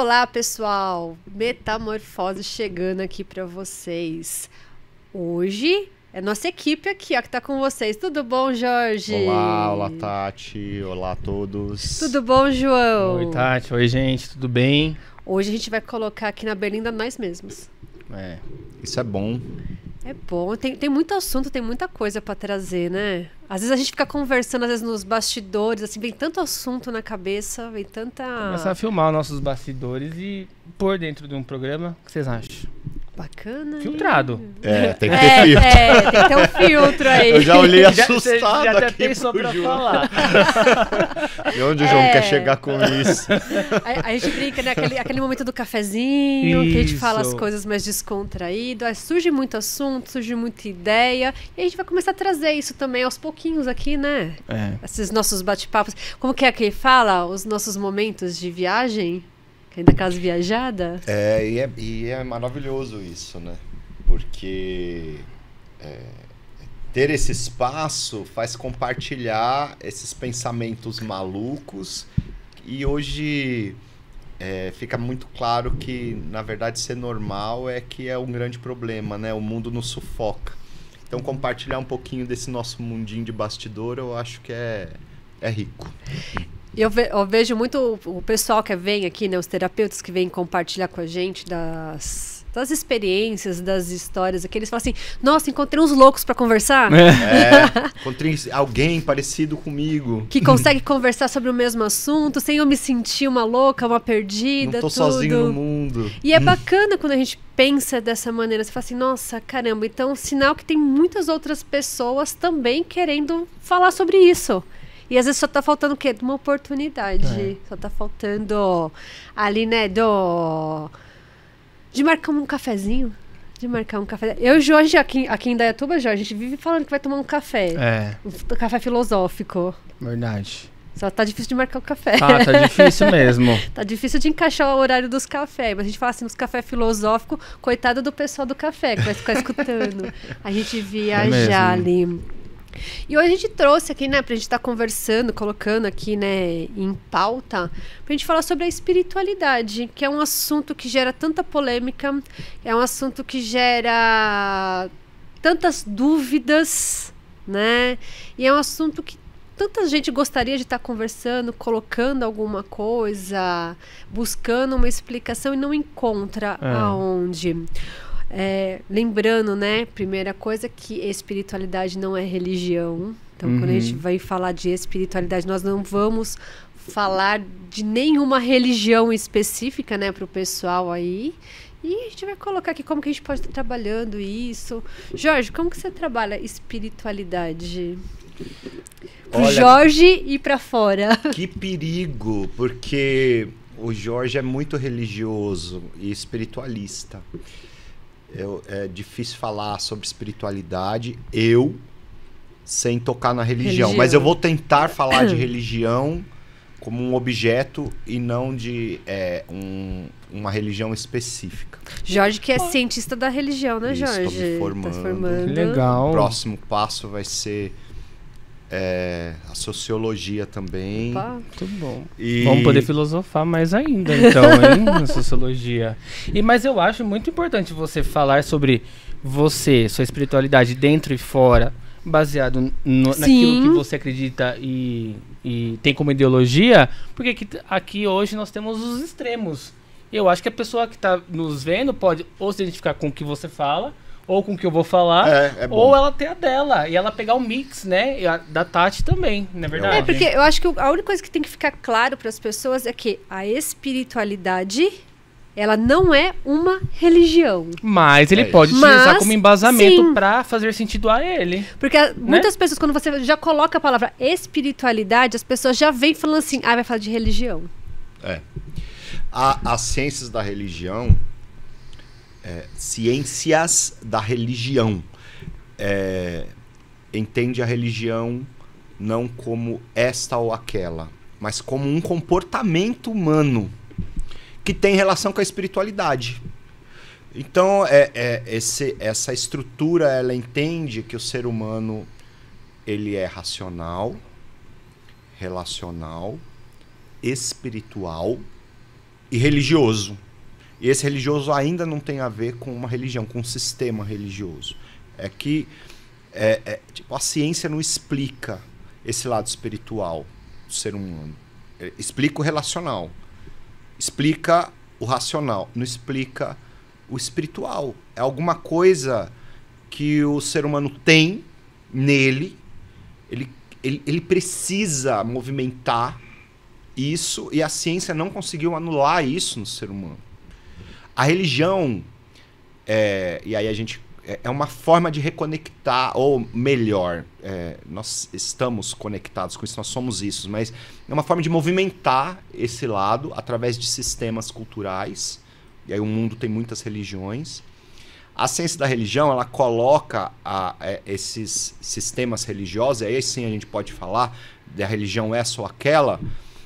Olá, pessoal! Metamorfose chegando aqui para vocês. Hoje é nossa equipe aqui, ó, que tá com vocês. Tudo bom, Jorge? Olá, Tati. Olá a todos. Tudo bom, João? Oi, Tati. Oi, gente. Tudo bem? Hoje a gente vai colocar aqui na berlinda nós mesmos. Isso é bom. É bom, tem muito assunto, tem muita coisa pra trazer, né? Às vezes a gente fica conversando, às vezes nos bastidores, assim, vem tanto assunto na cabeça, vem tanta... Começar a filmar nossos bastidores e pôr dentro de um programa. O que vocês acham? Bacana. Filtrado. Tem que ter filtro. Tem que ter um filtro aí. Eu já olhei assustado já até aqui pensou pro pra João. falar. E onde o João quer chegar com isso? A gente brinca, né? Aquele momento do cafezinho, que a gente fala as Isso. coisas mais descontraído. Aí surge muito assunto, surge muita ideia. E a gente vai começar a trazer isso também aos pouquinhos aqui, né? Esses nossos bate-papos. Como que é que fala? Os nossos momentos de viagem? Que é da casa viajada? E é maravilhoso isso, né? Porque ter esse espaço faz compartilhar esses pensamentos malucos. E hoje fica muito claro que, na verdade, ser normal é que é um grande problema, né? O mundo nos sufoca. Então, compartilhar um pouquinho desse nosso mundinho de bastidor, eu acho que é rico. Eu vejo muito o pessoal que vem aqui, né? Os terapeutas que vêm compartilhar com a gente das experiências, das histórias aqui. Eles falam assim, nossa, encontrei uns loucos pra conversar. Encontrei alguém parecido comigo. Que consegue conversar sobre o mesmo assunto, sem eu me sentir uma louca, uma perdida, Não tô tudo. sozinho no mundo. E é bacana quando a gente pensa dessa maneira. Você fala assim, nossa, caramba. Então, sinal que tem muitas outras pessoas também querendo falar sobre isso. E às vezes só tá faltando o quê? Uma oportunidade. Só tá faltando ali, né, de marcar um cafezinho. Eu e o Jorge, aqui em Indaiatuba, Jorge, a gente vive falando que vai tomar um café. Um café filosófico. Verdade. Só tá difícil de marcar o café. Tá difícil mesmo. Tá difícil de encaixar o horário dos cafés. Mas a gente fala assim, nos café filosófico, coitado do pessoal do café, que vai ficar escutando. A gente viajar ali. E hoje a gente trouxe aqui, né, pra gente estar conversando, colocando aqui, né, em pauta, pra gente falar sobre a espiritualidade, que é um assunto que gera tanta polêmica, é um assunto que gera tantas dúvidas, né, e é um assunto que tanta gente gostaria de estar conversando, colocando alguma coisa, buscando uma explicação e não encontra aonde. Lembrando, né, primeira coisa, que espiritualidade não é religião. Então, quando a gente vai falar de espiritualidade, nós não vamos falar de nenhuma religião específica, né, para o pessoal aí. E a gente vai colocar aqui como que a gente pode estar trabalhando isso. Jorge, como que você trabalha espiritualidade? Pro Jorge ir para fora. Que perigo, porque o Jorge é muito religioso e espiritualista. É difícil falar sobre espiritualidade sem tocar na religião. Mas eu vou tentar falar de religião como um objeto e não de uma religião específica. Jorge, que é cientista da religião, né, Jorge? Estou me formando. Tá se formando. Legal. O próximo passo vai ser a sociologia também. Opa. Muito bom. Vamos poder filosofar mais ainda, então, hein, na sociologia. Mas eu acho muito importante você falar sobre você, sua espiritualidade dentro e fora, baseado naquilo que você acredita e tem como ideologia, porque aqui hoje nós temos os extremos. Eu acho que a pessoa que está nos vendo pode ou se identificar com o que você fala, ou com o que eu vou falar, ou ela ter a dela, e ela pegar o mix, né, e a da Tati também, não é verdade? Porque eu acho que a única coisa que tem que ficar claro para as pessoas é que a espiritualidade, ela não é uma religião. Mas ele pode utilizar como embasamento para fazer sentido a ele. Porque muitas pessoas, quando você já coloca a palavra espiritualidade, as pessoas já vêm falando assim, vai falar de religião. As ciências da religião... ciências da religião entende a religião não como esta ou aquela, mas como um comportamento humano que tem relação com a espiritualidade. Então, essa estrutura, ela entende que o ser humano ele é racional, relacional, espiritual e religioso. E esse religioso ainda não tem a ver com uma religião, com um sistema religioso. É que tipo, a ciência não explica esse lado espiritual do ser humano. Explica o relacional, explica o racional, não explica o espiritual. É alguma coisa que o ser humano tem nele, ele precisa movimentar isso, e a ciência não conseguiu anular isso no ser humano. A religião, e aí a gente, é uma forma de reconectar, ou melhor, nós estamos conectados com isso, nós somos isso, mas é uma forma de movimentar esse lado através de sistemas culturais, e aí o mundo tem muitas religiões. A ciência da religião, ela coloca esses sistemas religiosos, e aí sim a gente pode falar da religião essa ou aquela,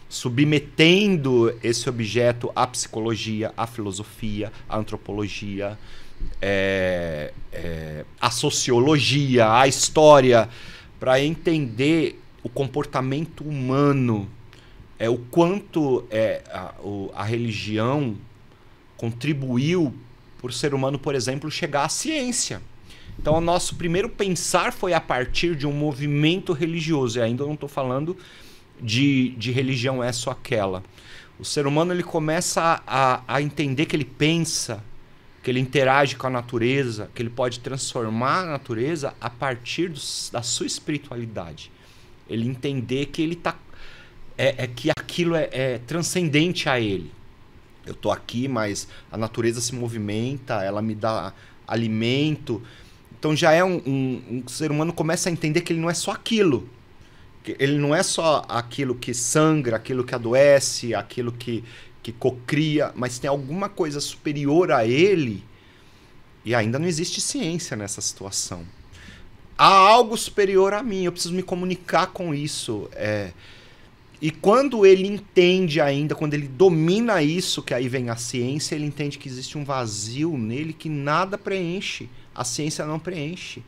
submetendo esse objeto à psicologia, à filosofia, à antropologia, à sociologia, à história, para entender o comportamento humano, o quanto a religião contribuiu para o ser humano, por exemplo, chegar à ciência. Então, o nosso primeiro pensar foi a partir de um movimento religioso, e ainda eu não estou falando de religião essa ou aquela. O ser humano, ele começa a entender que ele pensa, que ele interage com a natureza, que ele pode transformar a natureza a partir da sua espiritualidade. Ele entender que ele que aquilo é transcendente a ele. Eu estou aqui, mas a natureza se movimenta, ela me dá alimento. Então já um ser humano começa a entender que ele não é só aquilo. Ele não é só aquilo que sangra, aquilo que adoece, aquilo que cocria, mas tem alguma coisa superior a ele, e ainda não existe ciência nessa situação. Há algo superior a mim, eu preciso me comunicar com isso. E quando ele entende ainda, quando ele domina isso, que aí vem a ciência, ele entende que existe um vazio nele que nada preenche. A ciência não preenche.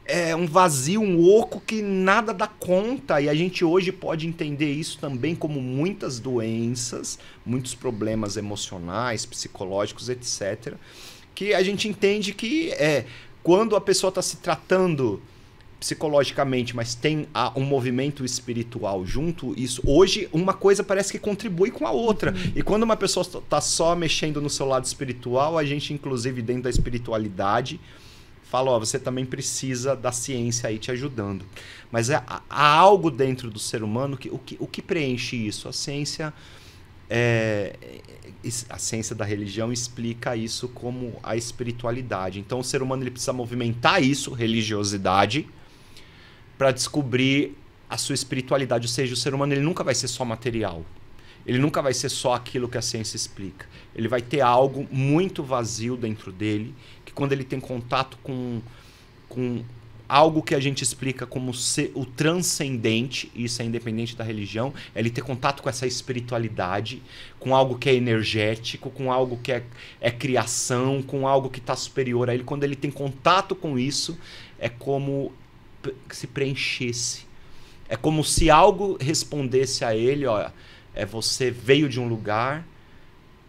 É um vazio, um oco que nada dá conta, e a gente hoje pode entender isso também como muitas doenças, muitos problemas emocionais, psicológicos, etc. Que a gente entende que quando a pessoa está se tratando psicologicamente, mas tem um movimento espiritual junto, isso hoje uma coisa parece que contribui com a outra. E quando uma pessoa está só mexendo no seu lado espiritual, a gente, inclusive dentro da espiritualidade, fala, você também precisa da ciência aí te ajudando. Mas há algo dentro do ser humano o que preenche isso. A ciência da religião explica isso como a espiritualidade. Então o ser humano ele precisa movimentar isso, religiosidade, para descobrir a sua espiritualidade. Ou seja, o ser humano ele nunca vai ser só material. Ele nunca vai ser só aquilo que a ciência explica. Ele vai ter algo muito vazio dentro dele, que quando ele tem contato com algo que a gente explica como o transcendente, isso é independente da religião, é ele ter contato com essa espiritualidade, com algo que é energético, com algo que é criação, com algo que está superior a ele. Quando ele tem contato com isso, é como se preenchesse. É como se algo respondesse a ele, você veio de um lugar,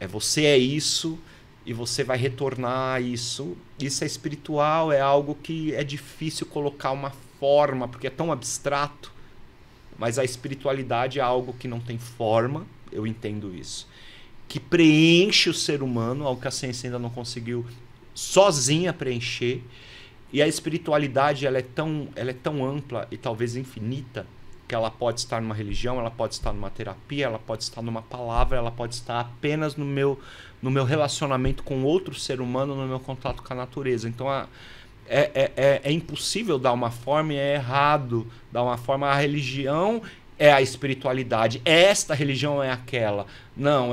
você é isso, e você vai retornar a isso. Isso é espiritual, é algo que é difícil colocar uma forma, porque é tão abstrato, mas a espiritualidade é algo que não tem forma, eu entendo isso, que preenche o ser humano, algo que a ciência ainda não conseguiu sozinha preencher. E a espiritualidade ela é tão ampla e talvez infinita, que ela pode estar numa religião, ela pode estar numa terapia, ela pode estar numa palavra, ela pode estar apenas no meu relacionamento com outro ser humano, no meu contato com a natureza. Então é impossível dar uma forma, e é errado dar uma forma. A religião é a espiritualidade, esta religião é aquela. Não,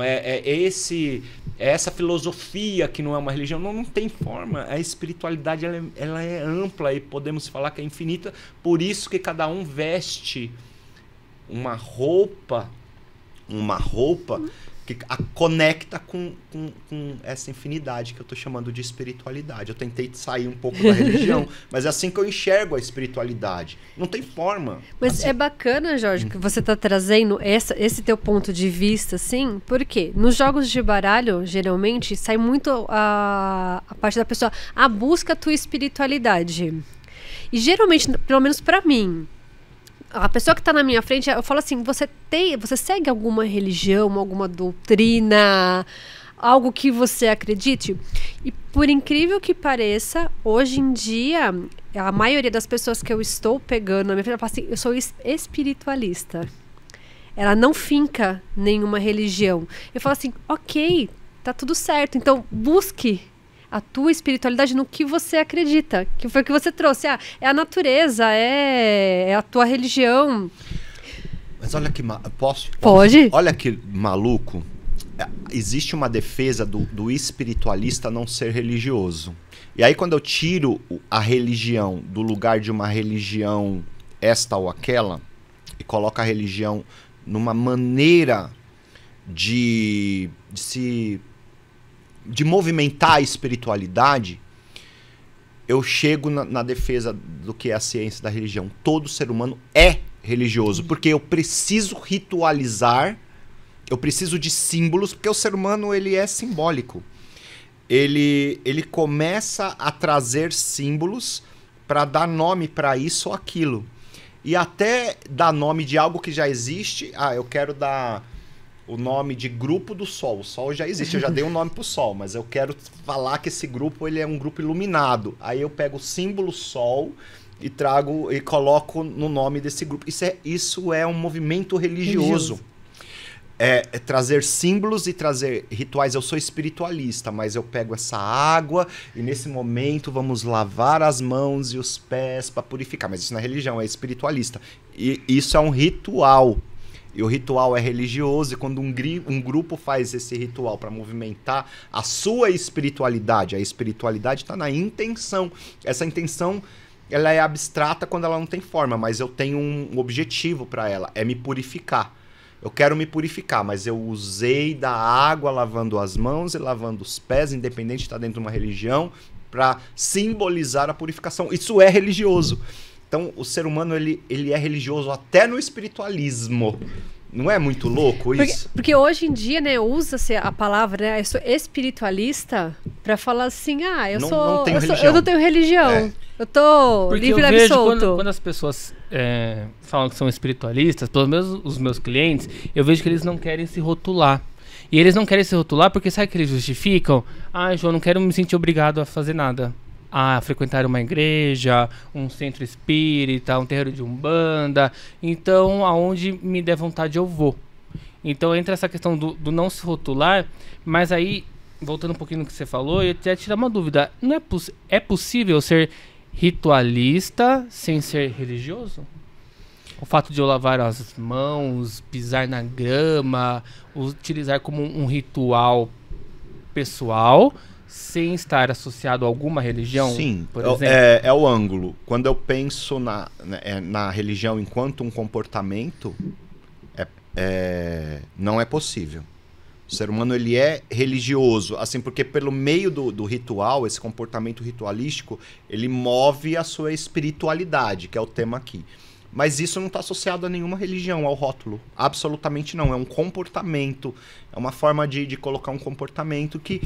essa filosofia que não é uma religião. Não tem forma. A espiritualidade ela é ampla, e podemos falar que é infinita. Por isso que cada um veste uma roupa que conecta com essa infinidade que eu tô chamando de espiritualidade. Eu tentei sair um pouco da religião, mas é assim que eu enxergo a espiritualidade. Não tem forma. Mas assim, é bacana, Jorge, que você tá trazendo esse teu ponto de vista, assim, porque nos jogos de baralho, geralmente, sai muito a parte da pessoa, busca a tua espiritualidade. E geralmente, pelo menos pra mim, a pessoa que está na minha frente, eu falo assim, você segue alguma religião, alguma doutrina, algo que você acredite? E por incrível que pareça, hoje em dia, a maioria das pessoas que eu estou pegando na minha frente, fala assim, eu sou espiritualista. Ela não finca nenhuma religião. Eu falo assim, ok, tá tudo certo, então busque a tua espiritualidade no que você acredita, que foi o que você trouxe. É a natureza, é a tua religião. Mas olha que... Posso? Pode? Olha que maluco. Existe uma defesa do espiritualista não ser religioso. E aí quando eu tiro a religião do lugar de uma religião esta ou aquela, e coloco a religião numa maneira de movimentar a espiritualidade, eu chego na defesa do que é a ciência da religião. Todo ser humano é religioso, porque eu preciso ritualizar, eu preciso de símbolos, porque o ser humano ele é simbólico. Ele começa a trazer símbolos para dar nome para isso ou aquilo. E até dar nome de algo que já existe. Eu quero dar o nome de grupo do Sol. O Sol já existe, eu já dei um nome pro Sol, mas eu quero falar que esse grupo ele é um grupo iluminado. Aí eu pego o símbolo Sol e trago e coloco no nome desse grupo. Isso é um movimento religioso. É trazer símbolos e trazer rituais. Eu sou espiritualista, mas eu pego essa água e nesse momento vamos lavar as mãos e os pés para purificar. Mas isso não é religião, é espiritualista. E isso é um ritual. E o ritual é religioso, e quando um grupo faz esse ritual para movimentar a sua espiritualidade, a espiritualidade está na intenção. Essa intenção ela é abstrata quando ela não tem forma, mas eu tenho um objetivo para ela, é me purificar. Eu quero me purificar, mas eu usei da água lavando as mãos e lavando os pés, independente de estar dentro de uma religião, para simbolizar a purificação. Isso é religioso. Então, o ser humano, ele é religioso até no espiritualismo. Não é muito louco isso? Porque hoje em dia, né, usa-se a palavra, né, eu sou espiritualista, para falar assim, eu não tenho religião. Eu tô livre e absoluto. Quando as pessoas falam que são espiritualistas, pelo menos os meus clientes, eu vejo que eles não querem se rotular. E eles não querem se rotular porque sabe que eles justificam? João, não quero me sentir obrigado a fazer nada. A frequentar uma igreja, um centro espírita, um terreiro de umbanda. Então, aonde me der vontade, eu vou. Então, entra essa questão do não se rotular. Mas aí, voltando um pouquinho no que você falou, eu ia tirar uma dúvida. Não é possível ser ritualista sem ser religioso? O fato de eu lavar as mãos, pisar na grama, utilizar como um ritual pessoal, sem estar associado a alguma religião? Sim, por exemplo? É o ângulo. Quando eu penso na religião enquanto um comportamento, não é possível. O ser humano ele é religioso, assim, porque pelo meio do ritual, esse comportamento ritualístico, ele move a sua espiritualidade, que é o tema aqui. Mas isso não está associado a nenhuma religião, ao rótulo. Absolutamente não. É um comportamento, é uma forma de colocar um comportamento que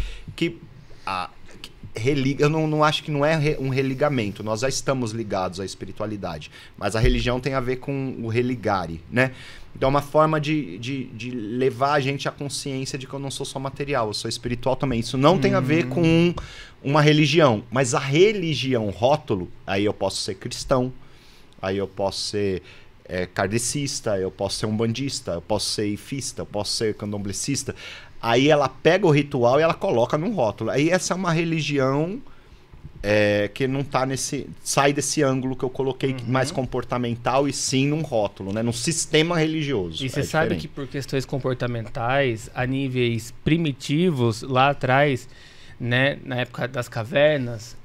eu não acho que não é um religamento. Nós já estamos ligados à espiritualidade, mas a religião tem a ver com o religare, né? Então é uma forma de levar a gente à consciência de que eu não sou só material, eu sou espiritual também. Isso não tem a ver com uma religião, mas a religião rótulo, aí eu posso ser cristão, aí eu posso ser kardecista, eu posso ser umbandista, eu posso ser ifista, eu posso ser candomblecista. Aí ela pega o ritual e ela coloca num rótulo. Aí essa é uma religião que não tá sai desse ângulo que eu coloquei mais comportamental e sim num rótulo, né? Num sistema religioso. E você sabe que por questões comportamentais, a níveis primitivos, lá atrás, né, na época das cavernas,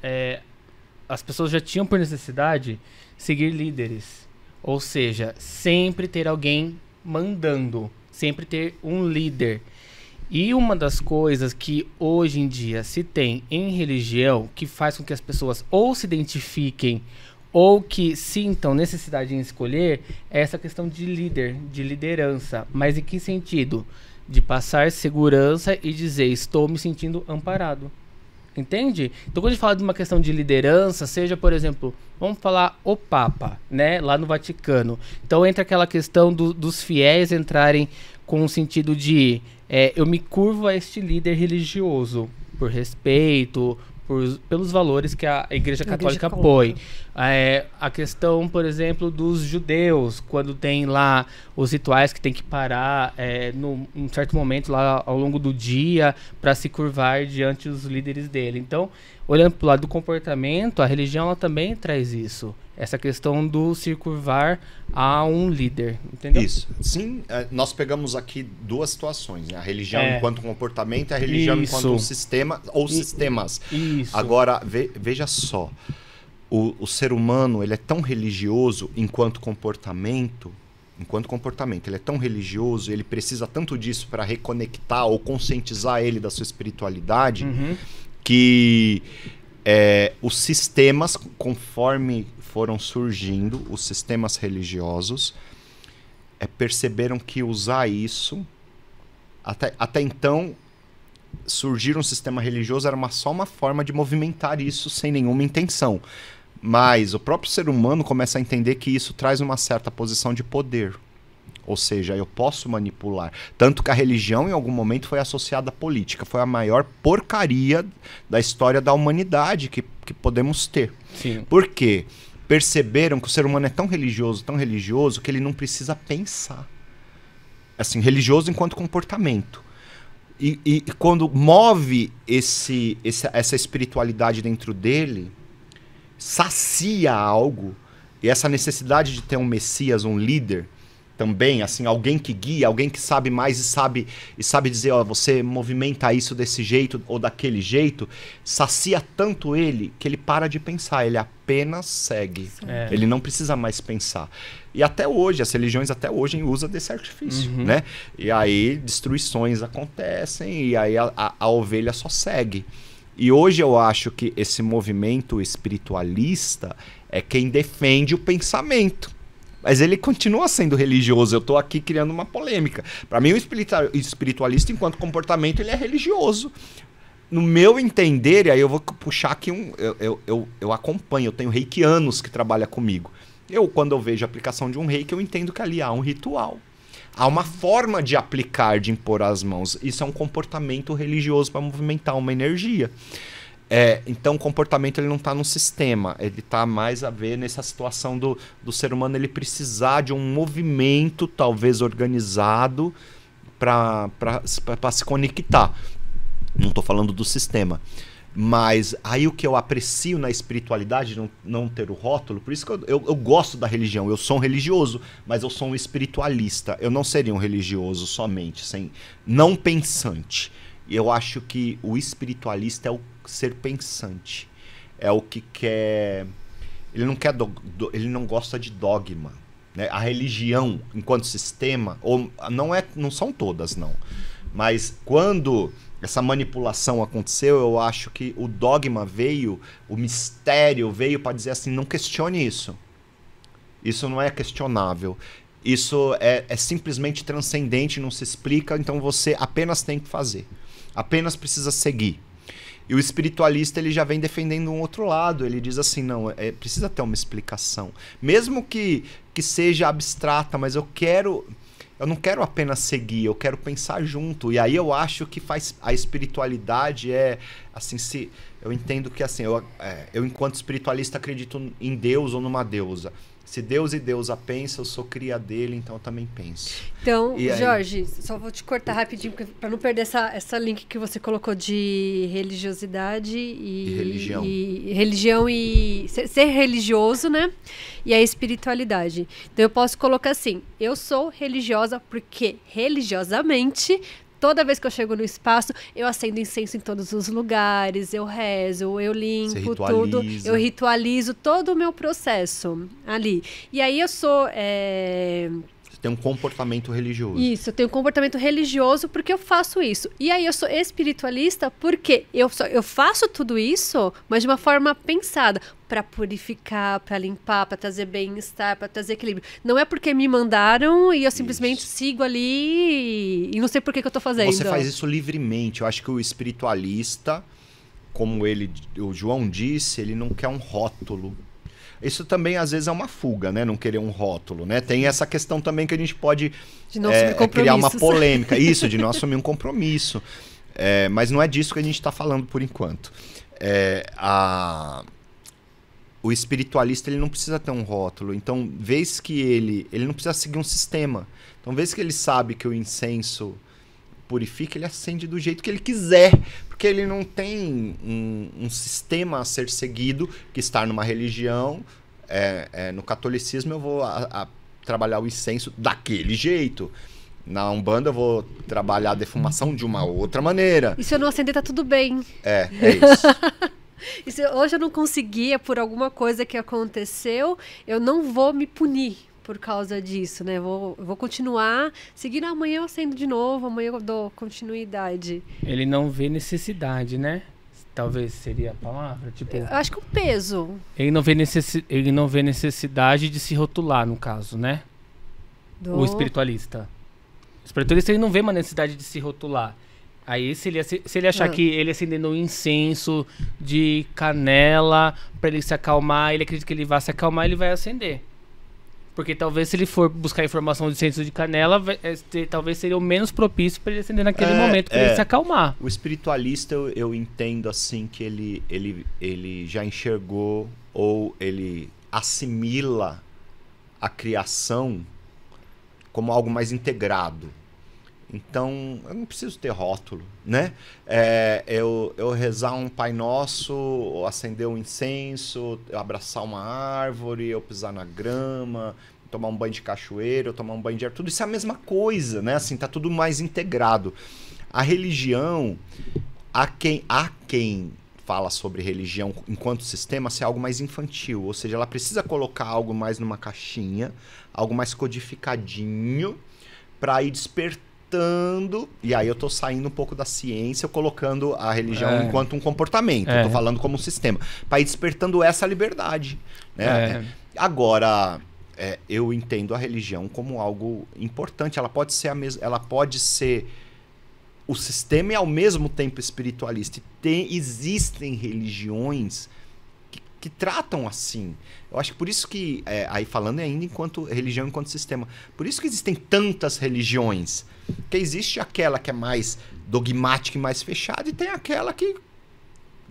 as pessoas já tinham por necessidade seguir líderes. Ou seja, sempre ter alguém mandando, sempre ter um líder. E uma das coisas que hoje em dia se tem em religião, que faz com que as pessoas ou se identifiquem ou que sintam necessidade em escolher, é essa questão de líder, de liderança. Mas em que sentido? De passar segurança e dizer, estou me sentindo amparado. Entende? Então, quando a gente fala de uma questão de liderança, seja, por exemplo, vamos falar o Papa, né, lá no Vaticano. Então, entra aquela questão dos fiéis entrarem com o sentido de eu me curvo a este líder religioso, por respeito, pelos valores que a Igreja Católica apoia. A questão, por exemplo, dos judeus, quando tem lá os rituais que tem que parar num certo momento lá ao longo do dia para se curvar diante dos líderes dele. Então, olhando para o lado do comportamento, a religião ela também traz isso. Essa questão do se curvar a um líder, entendeu? Isso. Sim, nós pegamos aqui duas situações, né? A religião enquanto comportamento e a religião enquanto um sistema ou sistemas. Isso. Agora, veja só, o ser humano ele é tão religioso enquanto comportamento, ele é tão religioso, ele precisa tanto disso para reconectar ou conscientizar ele da sua espiritualidade, que os sistemas, conforme foram surgindo, os sistemas religiosos, perceberam que usar isso, até então, surgir um sistema religioso era só uma forma de movimentar isso sem nenhuma intenção. Mas o próprio ser humano começa a entender que isso traz uma certa posição de poder. Ou seja, eu posso manipular. Tanto que a religião, em algum momento, foi associada à política. Foi a maior porcaria da história da humanidade que podemos ter. Sim. Por quê? Perceberam que o ser humano é tão religioso, que ele não precisa pensar. Assim, religioso enquanto comportamento. E quando move essa espiritualidade dentro dele, sacia algo, e essa necessidade de ter um Messias, um líder, também, assim, alguém que guia, alguém que sabe mais e sabe dizer, ó, você movimenta isso desse jeito ou daquele jeito, sacia tanto ele que ele para de pensar, ele apenas segue. Ele não precisa mais pensar. E até hoje, as religiões até hoje usam desse artifício, né? E aí destruições acontecem e aí a ovelha só segue. E hoje eu acho que esse movimento espiritualista é quem defende o pensamento. Mas ele continua sendo religioso. Eu estou aqui criando uma polêmica. Para mim, o espiritualista, enquanto comportamento, ele é religioso. No meu entender, e aí eu vou puxar aqui eu acompanho, eu tenho reikianos que trabalham comigo. Quando eu vejo a aplicação de um reiki, eu entendo que ali há um ritual. Há uma forma de aplicar, de impor as mãos. Isso é um comportamento religioso para movimentar uma energia. Então o comportamento ele não está no sistema, ele está mais a ver nessa situação do ser humano ele precisar de um movimento talvez organizado para se conectar. Não estou falando do sistema. Mas aí o que eu aprecio na espiritualidade, não ter o rótulo, por isso que eu gosto da religião, eu sou um religioso, mas eu sou um espiritualista. Eu não seria um religioso somente, não pensante. Eu acho que o espiritualista é o ser pensante. É o que quer... Ele não quer ele não gosta de dogma. Né? A religião, enquanto sistema, não são todas, não. Mas quando essa manipulação aconteceu, eu acho que o dogma veio, o mistério veio para dizer assim, não questione isso. Isso não é questionável. Isso é simplesmente transcendente, não se explica, então você apenas tem que fazer. Apenas precisa seguir. E o espiritualista ele já vem defendendo um outro lado. Ele diz assim, não, precisa ter uma explicação. Mesmo que seja abstrata, mas eu não quero apenas seguir, eu quero pensar junto. E aí eu acho que a espiritualidade assim, eu entendo que assim, eu enquanto espiritualista acredito em Deus ou numa deusa. Se Deus e deusa pensam, eu sou cria dele, então eu também penso. Então, Jorge, só vou te cortar rapidinho, para não perder essa link que você colocou de religiosidade e religião. E religião e ser religioso, né? E a espiritualidade. Então, eu posso colocar assim, eu sou religiosa porque religiosamente... Toda vez que eu chego no espaço, eu acendo incenso em todos os lugares, eu rezo, eu limpo tudo, eu ritualizo todo o meu processo ali. E aí eu sou... Tem um comportamento religioso. Isso, eu tenho um comportamento religioso porque eu faço isso. E aí eu sou espiritualista porque eu faço tudo isso, mas de uma forma pensada, para purificar, para limpar, para trazer bem-estar, para trazer equilíbrio. Não é porque me mandaram e eu simplesmente sigo ali e não sei por que eu tô fazendo. Você faz isso livremente. Eu acho que o espiritualista, como o João disse, ele não quer um rótulo. Isso também, às vezes, é uma fuga, né? Não querer um rótulo, né? Tem essa questão também que a gente pode criar uma polêmica. Isso, de não assumir um compromisso. Mas não é disso que a gente está falando por enquanto. O espiritualista, ele não precisa ter um rótulo. Então, vez que ele não precisa seguir um sistema. Então, vez que ele sabe que o incenso purifica, ele acende do jeito que ele quiser, porque ele não tem um sistema a ser seguido, que estar numa religião. No catolicismo eu vou trabalhar o incenso daquele jeito. Na Umbanda eu vou trabalhar a defumação de uma outra maneira. E se eu não acender, tá tudo bem. É isso. E se hoje eu não conseguia por alguma coisa que aconteceu, eu não vou me punir por causa disso, né? Eu vou continuar seguindo. Amanhã eu acendo de novo, amanhã eu dou continuidade. Ele não vê necessidade, né? Talvez seria a palavra, tipo... Eu acho que o peso. Ele não vê necessidade de se rotular, no caso, né? O espiritualista. O espiritualista, ele não vê uma necessidade de se rotular. Aí, se ele achar que ele acendendo um incenso de canela para ele se acalmar, ele acredita que ele vai se acalmar, ele vai acender. Porque talvez se ele for buscar informação de incenso de canela, talvez seria o menos propício para ele acender naquele momento, para ele se acalmar. O espiritualista, eu entendo assim que ele já enxergou ou ele assimila a criação como algo mais integrado. Então, eu não preciso ter rótulo, né? Eu rezar um Pai Nosso, ou acender um incenso, eu abraçar uma árvore, eu pisar na grama, tomar um banho de cachoeira, eu tomar um banho de árvore, tudo isso é a mesma coisa, né? Assim, tá tudo mais integrado. A religião, há quem fala sobre religião enquanto sistema ser algo mais infantil, ou seja, ela precisa colocar algo mais numa caixinha, algo mais codificadinho, para ir despertando. E aí eu tô saindo um pouco da ciência, colocando a religião enquanto um comportamento. Eu tô falando como um sistema. Para ir despertando essa liberdade. Né? Agora, eu entendo a religião como algo importante. Ela pode ser ela pode ser o sistema e ao mesmo tempo espiritualista. Existem religiões que tratam assim. Eu acho que por isso que, aí falando ainda enquanto religião, enquanto sistema, por isso que existem tantas religiões. Porque existe aquela que é mais dogmática e mais fechada, e tem aquela que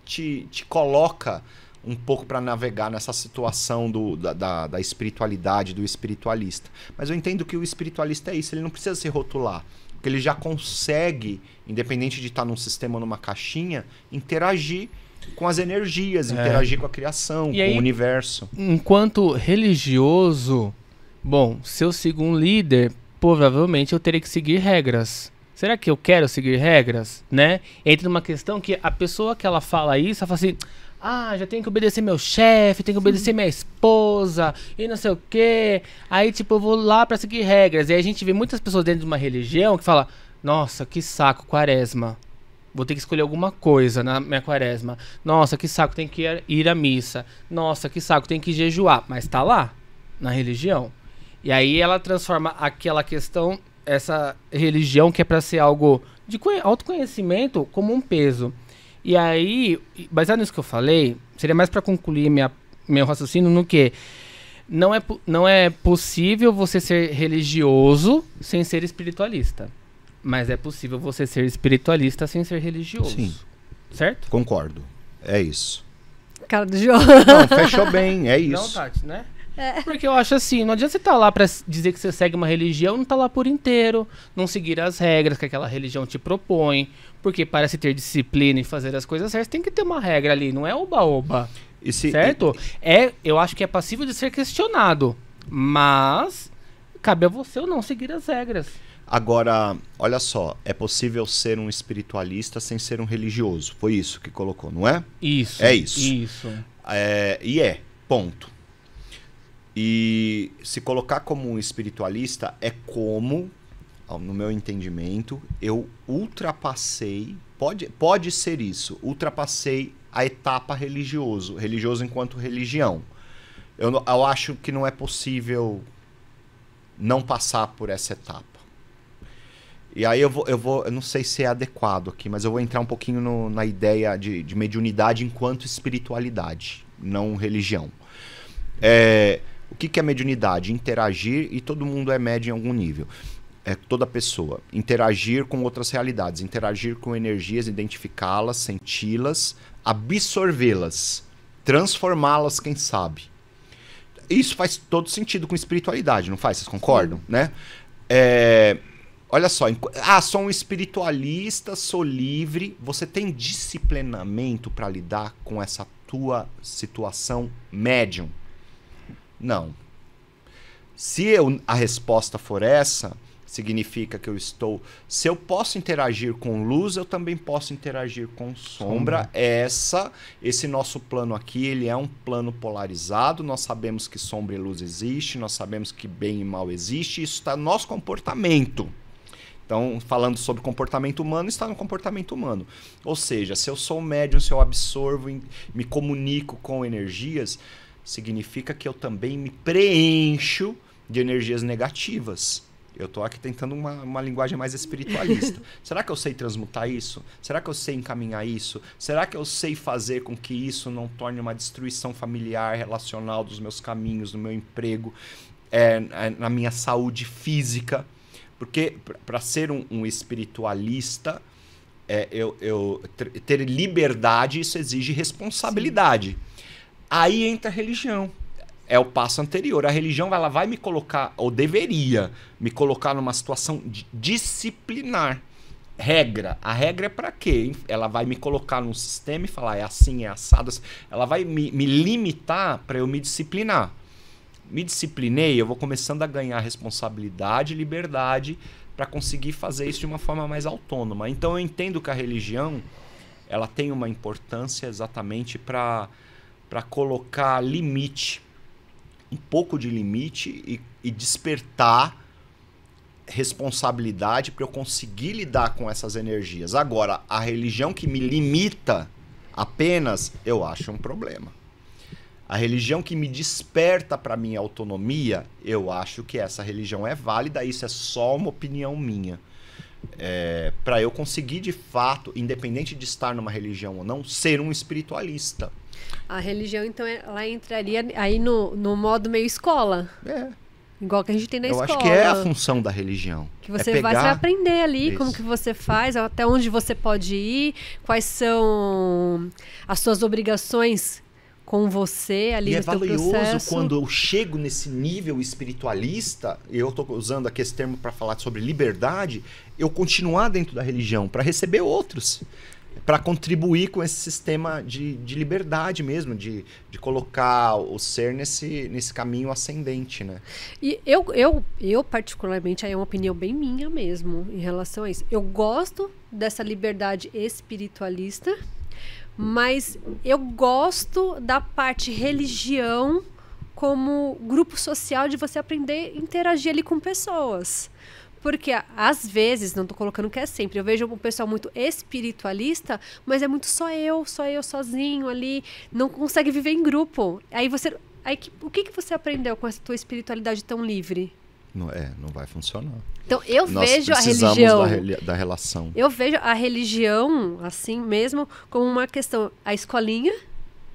te coloca um pouco para navegar nessa situação da espiritualidade, do espiritualista. Mas eu entendo que o espiritualista é isso, ele não precisa se rotular. Porque ele já consegue, independente de estar num sistema ou numa caixinha, interagir com as energias, interagir com a criação, com o universo. Enquanto religioso, bom, se eu sigo um líder, provavelmente eu terei que seguir regras. Será que eu quero seguir regras, né? Entra numa questão que a pessoa que ela fala isso, ela fala assim, já tenho que obedecer meu chefe, tenho que obedecer minha esposa, e não sei o quê. Aí, tipo, eu vou lá pra seguir regras. E aí a gente vê muitas pessoas dentro de uma religião que fala, nossa, que saco, quaresma. Vou ter que escolher alguma coisa na minha quaresma. Nossa, que saco, tem que ir à missa. Nossa, que saco, tem que jejuar. Mas tá lá, na religião. E aí ela transforma aquela questão, essa religião que é para ser algo de autoconhecimento, como um peso. E aí, baseado nisso que eu falei, seria mais para concluir meu raciocínio no que não é possível você ser religioso sem ser espiritualista. Mas é possível você ser espiritualista sem ser religioso. Sim. Certo? Concordo. É isso. Cara do João. Não, fechou bem, é isso. Não, Tati, né? Porque eu acho assim, não adianta você estar lá pra dizer que você segue uma religião, não tá lá por inteiro, não seguir as regras que aquela religião te propõe, porque para se ter disciplina e fazer as coisas certas, tem que ter uma regra ali, não é oba-oba, certo? Eu acho que é passível de ser questionado, mas cabe a você ou não seguir as regras. Agora, olha só, é possível ser um espiritualista sem ser um religioso, foi isso que colocou, não é? Isso. É isso. Isso. Ponto. E se colocar como um espiritualista é como, no meu entendimento, eu ultrapassei, pode ser isso, ultrapassei a etapa religioso enquanto religião. Eu acho que não é possível não passar por essa etapa. E aí eu não sei se é adequado aqui, mas eu vou entrar um pouquinho na ideia de mediunidade enquanto espiritualidade, não religião. O que é mediunidade? Interagir, e todo mundo é médium em algum nível. Toda pessoa. Interagir com outras realidades, interagir com energias, identificá-las, senti-las, absorvê-las, transformá-las, quem sabe. Isso faz todo sentido com espiritualidade, não faz? Vocês concordam? Né? Olha só, sou um espiritualista, sou livre. Você tem disciplinamento para lidar com essa tua situação médium? Não. Se a resposta for essa, significa que se eu posso interagir com luz, eu também posso interagir com sombra. Esse nosso plano aqui, ele é um plano polarizado. Nós sabemos que sombra e luz existe, nós sabemos que bem e mal existe. Isso está no nosso comportamento. Então, falando sobre comportamento humano, está no comportamento humano. Ou seja, se eu sou médium, se eu absorvo, me comunico com energias, significa que eu também me preencho de energias negativas. Eu estou aqui tentando uma linguagem mais espiritualista. Será que eu sei transmutar isso? Será que eu sei encaminhar isso? Será que eu sei fazer com que isso não torne uma destruição familiar, relacional dos meus caminhos, do meu emprego, na minha saúde física? Porque para ser um espiritualista, ter liberdade, isso exige responsabilidade. Sim. Aí entra a religião. É o passo anterior. A religião ela vai me colocar, ou deveria me colocar numa situação disciplinar. A regra é para quê? Ela vai me colocar num sistema e falar, é assim, é assado. Ela vai me limitar para eu me disciplinar. Me disciplinei, eu vou começando a ganhar responsabilidade e liberdade para conseguir fazer isso de uma forma mais autônoma. Então eu entendo que a religião ela tem uma importância exatamente para colocar limite, um pouco de limite e despertar responsabilidade para eu conseguir lidar com essas energias. Agora, a religião que me limita apenas, eu acho um problema. A religião que me desperta para minha autonomia, eu acho que essa religião é válida, isso é só uma opinião minha. Para eu conseguir, de fato, independente de estar numa religião ou não, ser um espiritualista. A religião, então, ela entraria aí no modo meio escola. Igual que a gente tem na escola. Eu acho que é a função da religião. Que você vai aprender ali como que você faz, até onde você pode ir, quais são as suas obrigações com você ali no seu processo. E é valioso quando eu chego nesse nível espiritualista, e eu estou usando aqui esse termo para falar sobre liberdade, eu continuar dentro da religião para receber outros, para contribuir com esse sistema de liberdade mesmo, de colocar o ser nesse caminho ascendente, né? E eu particularmente, aí é uma opinião bem minha mesmo em relação a isso. Eu gosto dessa liberdade espiritualista, mas eu gosto da parte religião como grupo social de você aprender a interagir ali com pessoas. Porque às vezes, não estou colocando que é sempre, eu vejo um pessoal muito espiritualista, mas é muito só eu sozinho ali, não consegue viver em grupo. O que você aprendeu com essa tua espiritualidade tão livre? Não vai funcionar. Então nós vejo a religião da relação. Eu vejo a religião assim mesmo como uma questão, a escolinha.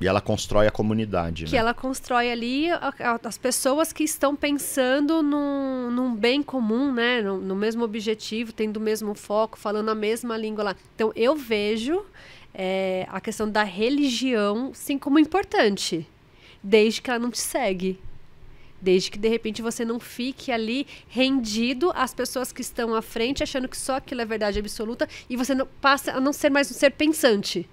E ela constrói a comunidade. Que ela constrói ali as pessoas que estão pensando num bem comum, né? No mesmo objetivo, tendo o mesmo foco, falando a mesma língua lá. Então eu vejo a questão da religião sim como importante, desde que ela não te segue. Desde que, de repente, você não fique ali rendido às pessoas que estão à frente, achando que só aquilo é verdade absoluta, e você não passa a não ser mais um ser pensante.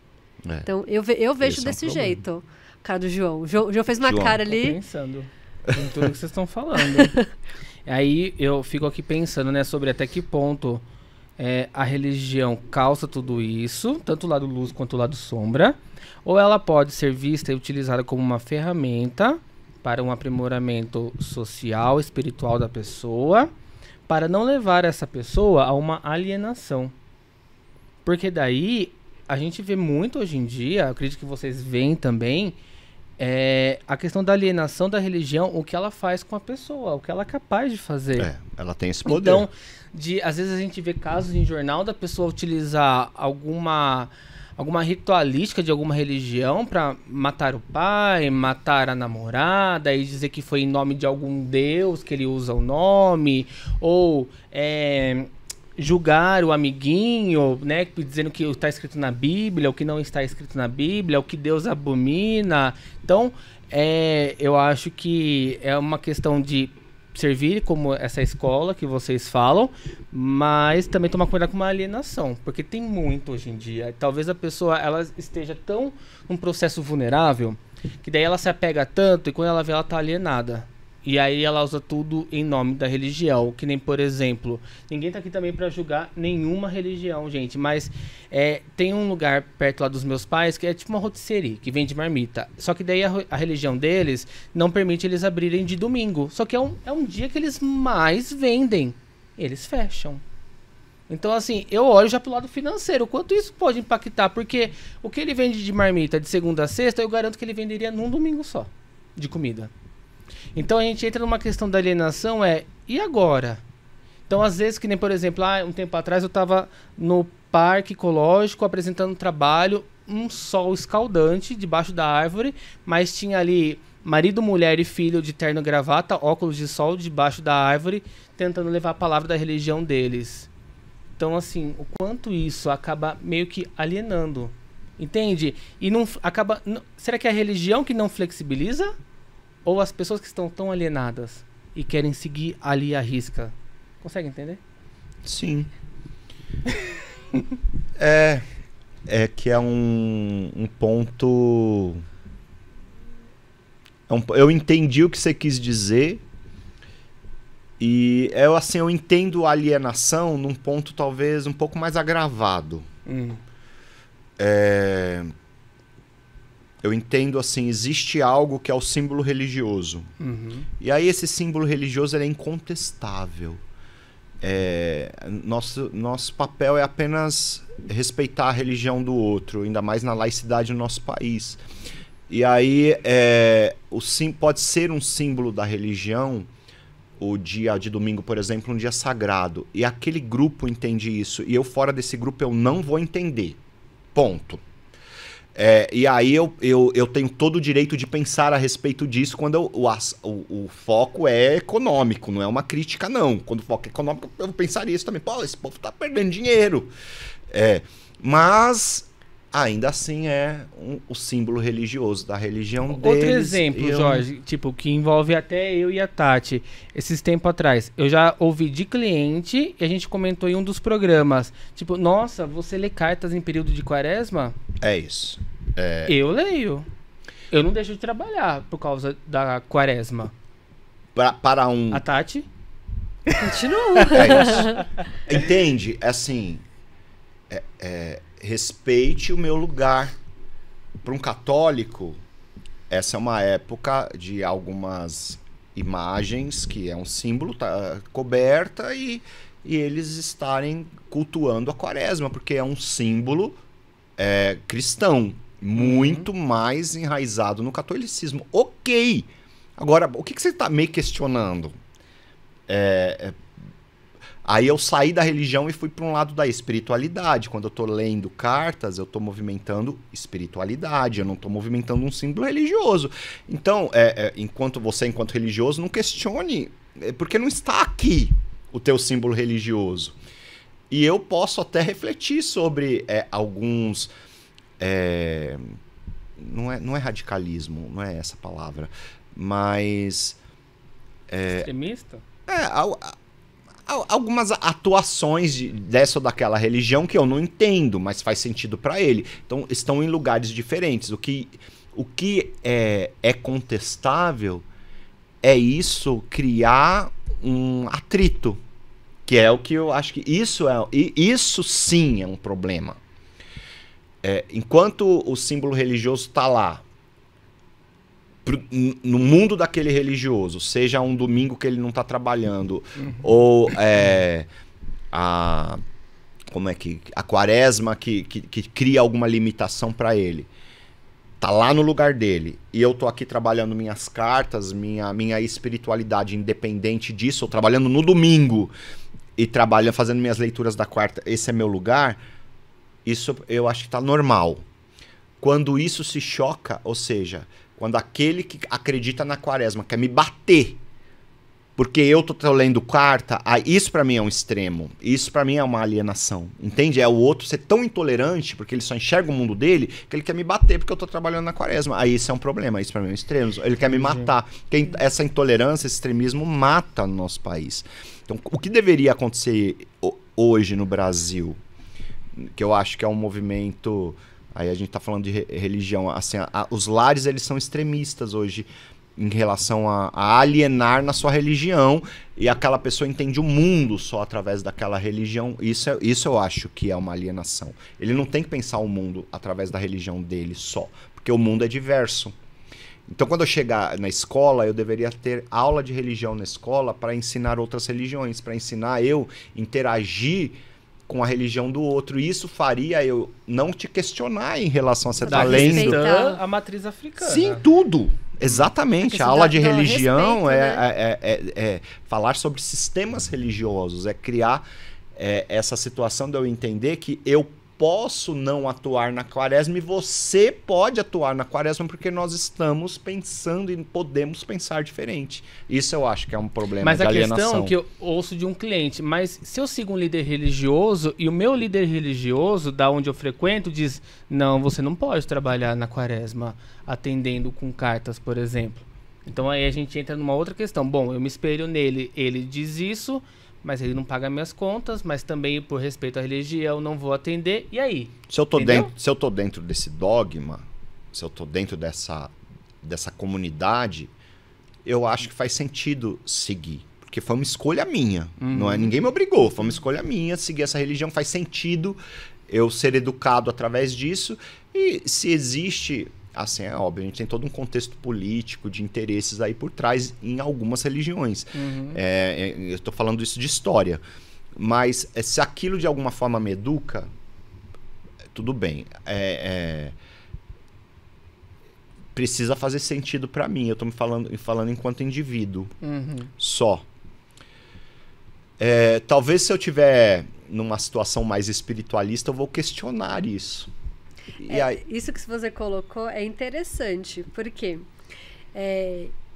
Então, eu vejo desse jeito. Cara do João. O João fez uma cara ali. Tô pensando em tudo que vocês estão falando. Aí eu fico aqui pensando, né, sobre até que ponto a religião calça tudo isso, tanto o lado luz quanto o lado sombra, ou ela pode ser vista e utilizada como uma ferramenta para um aprimoramento social, espiritual da pessoa, para não levar essa pessoa a uma alienação. Porque daí, a gente vê muito hoje em dia, acredito que vocês veem também, a questão da alienação da religião, o que ela faz com a pessoa, o que ela é capaz de fazer. Ela tem esse poder. Então, às vezes a gente vê casos em jornal da pessoa utilizar alguma ritualística de alguma religião para matar o pai, matar a namorada e dizer que foi em nome de algum deus que ele usa o nome, ou julgar o amiguinho, né, dizendo que está escrito na Bíblia, o que não está escrito na Bíblia, o que Deus abomina. Então, eu acho que é uma questão de servir como essa escola que vocês falam, mas também tomar cuidado com uma alienação, porque tem muito hoje em dia. Talvez a pessoa ela esteja tão num processo vulnerável que daí ela se apega tanto e quando ela vê ela tá alienada. E aí ela usa tudo em nome da religião, que nem, por exemplo, ninguém tá aqui também para julgar nenhuma religião, gente, mas tem um lugar perto lá dos meus pais que é tipo uma rotisserie, que vende marmita. Só que daí a religião deles não permite eles abrirem de domingo. Só que é um dia que eles mais vendem. Eles fecham. Então, assim, eu olho já pro lado financeiro, quanto isso pode impactar, porque o que ele vende de marmita de segunda a sexta, eu garanto que ele venderia num domingo só, de comida. Então a gente entra numa questão da alienação, e agora? Então às vezes, que nem por exemplo, um tempo atrás eu estava no parque ecológico apresentando um trabalho, um sol escaldante debaixo da árvore, mas tinha ali marido, mulher e filho de terno e gravata, óculos de sol debaixo da árvore, tentando levar a palavra da religião deles. Então assim, o quanto isso acaba meio que alienando, entende? E não acaba... será que é a religião que não flexibiliza? Ou as pessoas que estão tão alienadas e querem seguir ali a risca? Consegue entender? Sim. É que é um ponto... eu entendi o que você quis dizer. E eu entendo a alienação num ponto talvez um pouco mais agravado. Eu entendo assim, existe algo que é o símbolo religioso. E aí esse símbolo religioso ele é incontestável. Nosso papel é apenas respeitar a religião do outro, ainda mais na laicidade do nosso país. E aí pode ser um símbolo da religião, o dia de domingo, por exemplo, um dia sagrado. E aquele grupo entende isso. E eu fora desse grupo eu não vou entender. Ponto. E aí eu tenho todo o direito de pensar a respeito disso quando o foco é econômico, não é uma crítica não. Quando o foco é econômico, eu pensaria isso também. Pô, esse povo tá perdendo dinheiro. Mas ainda assim o símbolo religioso da religião deles. Outro exemplo, Jorge, tipo, que envolve até eu e a Tati. Esses tempos atrás, eu já ouvi de cliente e a gente comentou em um dos programas. Tipo, nossa, você lê cartas em período de quaresma? É isso. Eu leio. Eu não deixo de trabalhar por causa da quaresma. Para um... A Tati? Continua. É isso. Entende? Assim... respeite o meu lugar. Para um católico, essa é uma época de algumas imagens que é um símbolo, tá coberta, e eles estarem cultuando a quaresma, porque é um símbolo cristão, muito mais enraizado no catolicismo. Ok! Agora, o que você está meio questionando? Aí eu saí da religião e fui para um lado da espiritualidade. Quando eu estou lendo cartas, eu estou movimentando espiritualidade, eu não estou movimentando um símbolo religioso. Então, enquanto religioso, não questione, porque não está aqui o teu símbolo religioso. E eu posso até refletir sobre alguns... não é radicalismo, não é essa palavra, mas... Extremista? Algumas atuações dessa ou daquela religião que eu não entendo, mas faz sentido para ele. Então, estão em lugares diferentes. O que é contestável é isso criar um atrito, que é o que eu acho que isso sim é um problema. Enquanto o símbolo religioso está lá no mundo daquele religioso, seja um domingo que ele não está trabalhando, ou a quaresma que cria alguma limitação para ele, tá lá no lugar dele, e eu tô aqui trabalhando minhas cartas, minha espiritualidade independente disso, ou trabalhando no domingo e fazendo minhas leituras da quarta, esse é meu lugar, isso eu acho que tá normal. Quando isso se choca, ou seja, quando aquele que acredita na quaresma quer me bater, porque eu tô lendo carta, isso pra mim é um extremo. Isso pra mim é uma alienação. Entende? É o outro ser tão intolerante, porque ele só enxerga o mundo dele, que ele quer me bater porque eu tô trabalhando na quaresma. Aí isso é um problema. Isso pra mim é um extremo. Ele quer me matar. Porque essa intolerância, esse extremismo mata no nosso país. Então, o que deveria acontecer hoje no Brasil, que eu acho que é um movimento... Aí a gente tá falando de religião. Assim, os lares, eles são extremistas hoje, em relação a alienar na sua religião, e aquela pessoa entende o mundo só através daquela religião. Isso eu acho que é uma alienação. Ele não tem que pensar o mundo através da religião dele só, porque o mundo é diverso. Então, quando eu chegar na escola, eu deveria ter aula de religião na escola para ensinar outras religiões, para ensinar eu interagir com a religião do outro. E isso faria eu não te questionar em relação a você estar lendo a matriz africana. Sim, tudo. Exatamente. A aula de religião respeito, é falar sobre sistemas religiosos, é criar essa situação de eu entender que eu posso não atuar na quaresma e você pode atuar na quaresma, porque nós estamos pensando e podemos pensar diferente. Isso eu acho que é um problema de alienação. Mas a questão que eu ouço de um cliente, mas se eu sigo um líder religioso e o meu líder religioso, da onde eu frequento, diz, não, você não pode trabalhar na quaresma atendendo com cartas, por exemplo. Então aí a gente entra numa outra questão. Bom, eu me espelho nele, ele diz isso, mas ele não paga minhas contas, mas também por respeito à religião não vou atender. E aí? Se eu tô dentro desse dogma, se eu tô dentro dessa comunidade, eu acho que faz sentido seguir. Porque foi uma escolha minha. Não é, ninguém me obrigou, foi uma escolha minha seguir essa religião. Faz sentido eu ser educado através disso. E se existe... Assim, é óbvio, a gente tem todo um contexto político de interesses aí por trás em algumas religiões. Eu estou falando isso de história. Mas se aquilo de alguma forma me educa, tudo bem. Precisa fazer sentido para mim. Eu estou me falando enquanto indivíduo. Só. Talvez se eu tiver numa situação mais espiritualista, eu vou questionar isso. Isso que você colocou é interessante, porque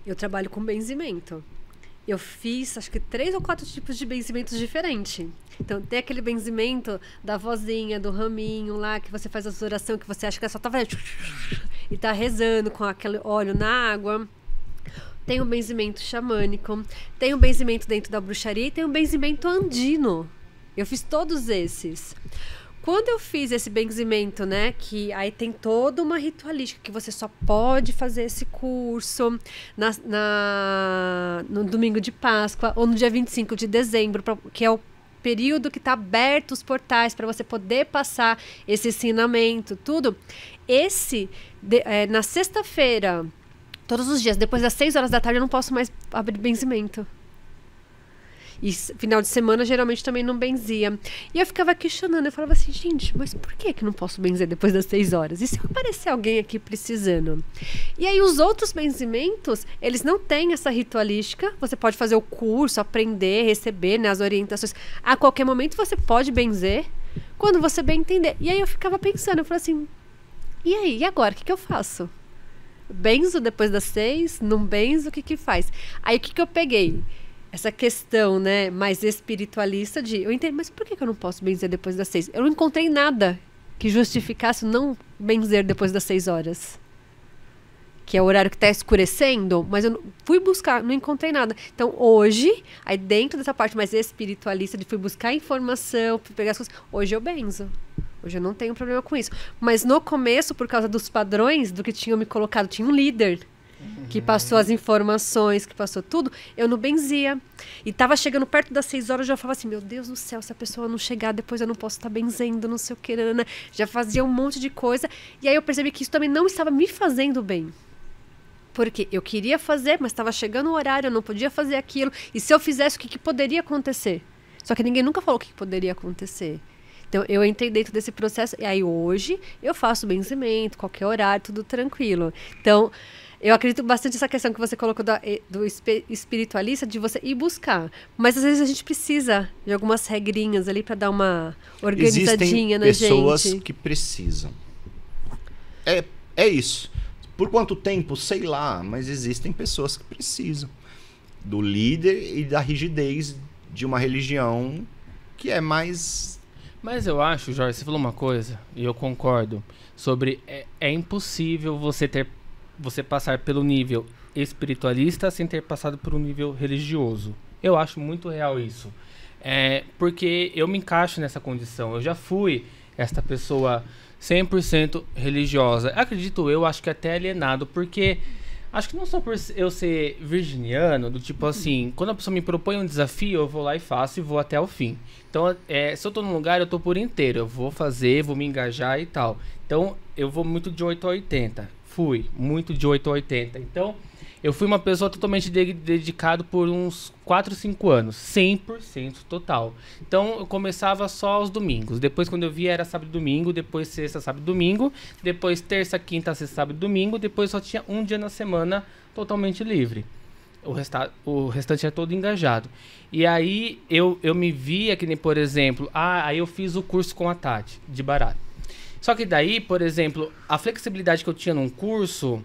eu trabalho com benzimento. Eu fiz, acho que 3 ou 4 tipos de benzimentos diferentes. Então, tem aquele benzimento da vozinha, do raminho lá, que você faz a oração, que você acha que ela só tá fazendo e tá rezando com aquele óleo na água. Tem um benzimento xamânico, tem um benzimento dentro da bruxaria e tem um benzimento andino. Eu fiz todos esses. Quando eu fiz esse benzimento, né, que aí tem toda uma ritualística, que você só pode fazer esse curso no domingo de Páscoa ou no dia 25 de dezembro, que é o período que está aberto os portais para você poder passar esse ensinamento, tudo. Na sexta-feira, todos os dias, depois das 6 horas da tarde, eu não posso mais abrir benzimento. E final de semana, geralmente, também não benzia. E eu ficava questionando, eu falava assim, gente, mas por que não posso benzer depois das 6 horas? E se aparecer alguém aqui precisando? E aí, os outros benzimentos, eles não têm essa ritualística. Você pode fazer o curso, aprender, receber, né, as orientações. A qualquer momento, você pode benzer, quando você bem entender. E aí, eu ficava pensando, eu falava assim, e aí, e agora? O que eu faço? Benzo depois das 6? Não benzo? O que faz? Aí, o que eu peguei? Essa questão, né, mais espiritualista eu entendo, mas por que eu não posso benzer depois das 6? Eu não encontrei nada que justificasse não benzer depois das 6 horas. Que é o horário que está escurecendo, mas eu fui buscar, não encontrei nada. Então, hoje, aí dentro dessa parte mais espiritualista, de fui buscar informação, fui pegar as coisas, hoje eu benzo. Hoje eu não tenho problema com isso. Mas no começo, por causa dos padrões, do que tinham me colocado, tinha um líder que passou as informações, que passou tudo, eu não benzia. E tava chegando perto das 6 horas, eu já falava assim, meu Deus do céu, se a pessoa não chegar, depois eu não posso estar benzendo, não sei o que, né? Já fazia um monte de coisa. E aí eu percebi que isso também não estava me fazendo bem. Porque eu queria fazer, mas estava chegando o horário, eu não podia fazer aquilo. E se eu fizesse, o que poderia acontecer? Só que ninguém nunca falou o que poderia acontecer. Então, eu entrei dentro desse processo. E aí, hoje, eu faço benzimento, qualquer horário, tudo tranquilo. Então, eu acredito bastante nessa questão que você colocou do espiritualista, de você ir buscar. Mas, às vezes, a gente precisa de algumas regrinhas ali para dar uma organizadinha na gente. Existem pessoas que precisam. É isso. Por quanto tempo? Sei lá. Mas existem pessoas que precisam do líder e da rigidez de uma religião que é mais... Mas eu acho, Jorge, você falou uma coisa, e eu concordo, sobre é impossível você passar pelo nível espiritualista sem ter passado por um nível religioso. Eu acho muito real isso. Porque eu me encaixo nessa condição. Eu já fui esta pessoa 100% religiosa. Acredito eu, acho que até alienado, porque... Acho que não só por eu ser virginiano, do tipo assim, quando a pessoa me propõe um desafio, eu vou lá e faço e vou até o fim. Então, se eu tô num lugar, eu tô por inteiro. Eu vou fazer, vou me engajar e tal. Então, eu vou muito de 8 a 80. Fui muito de 8 a 80. Então, eu fui uma pessoa totalmente dedicado por uns 4, 5 anos. 100% total. Então, eu começava só aos domingos. Depois, quando eu via, era sábado e domingo. Depois, sexta, sábado e domingo. Depois, terça, quinta, sexta, sábado e domingo. Depois, só tinha um dia na semana totalmente livre. O restante é todo engajado. E aí, eu me via que nem, por exemplo... aí eu fiz o curso com a Tati, de baralho. Só que daí, por exemplo, a flexibilidade que eu tinha num curso...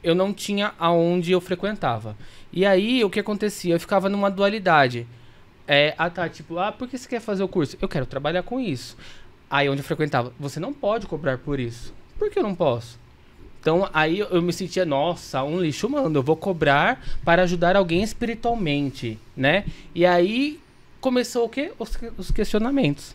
eu não tinha aonde eu frequentava. E aí, o que acontecia? Eu ficava numa dualidade. Por que você quer fazer o curso? Eu quero trabalhar com isso. Aí, onde eu frequentava, você não pode cobrar por isso. Por que eu não posso? Então, aí eu me sentia, nossa, um lixo humano. Eu vou cobrar para ajudar alguém espiritualmente, né? E aí, começou o quê? Os questionamentos.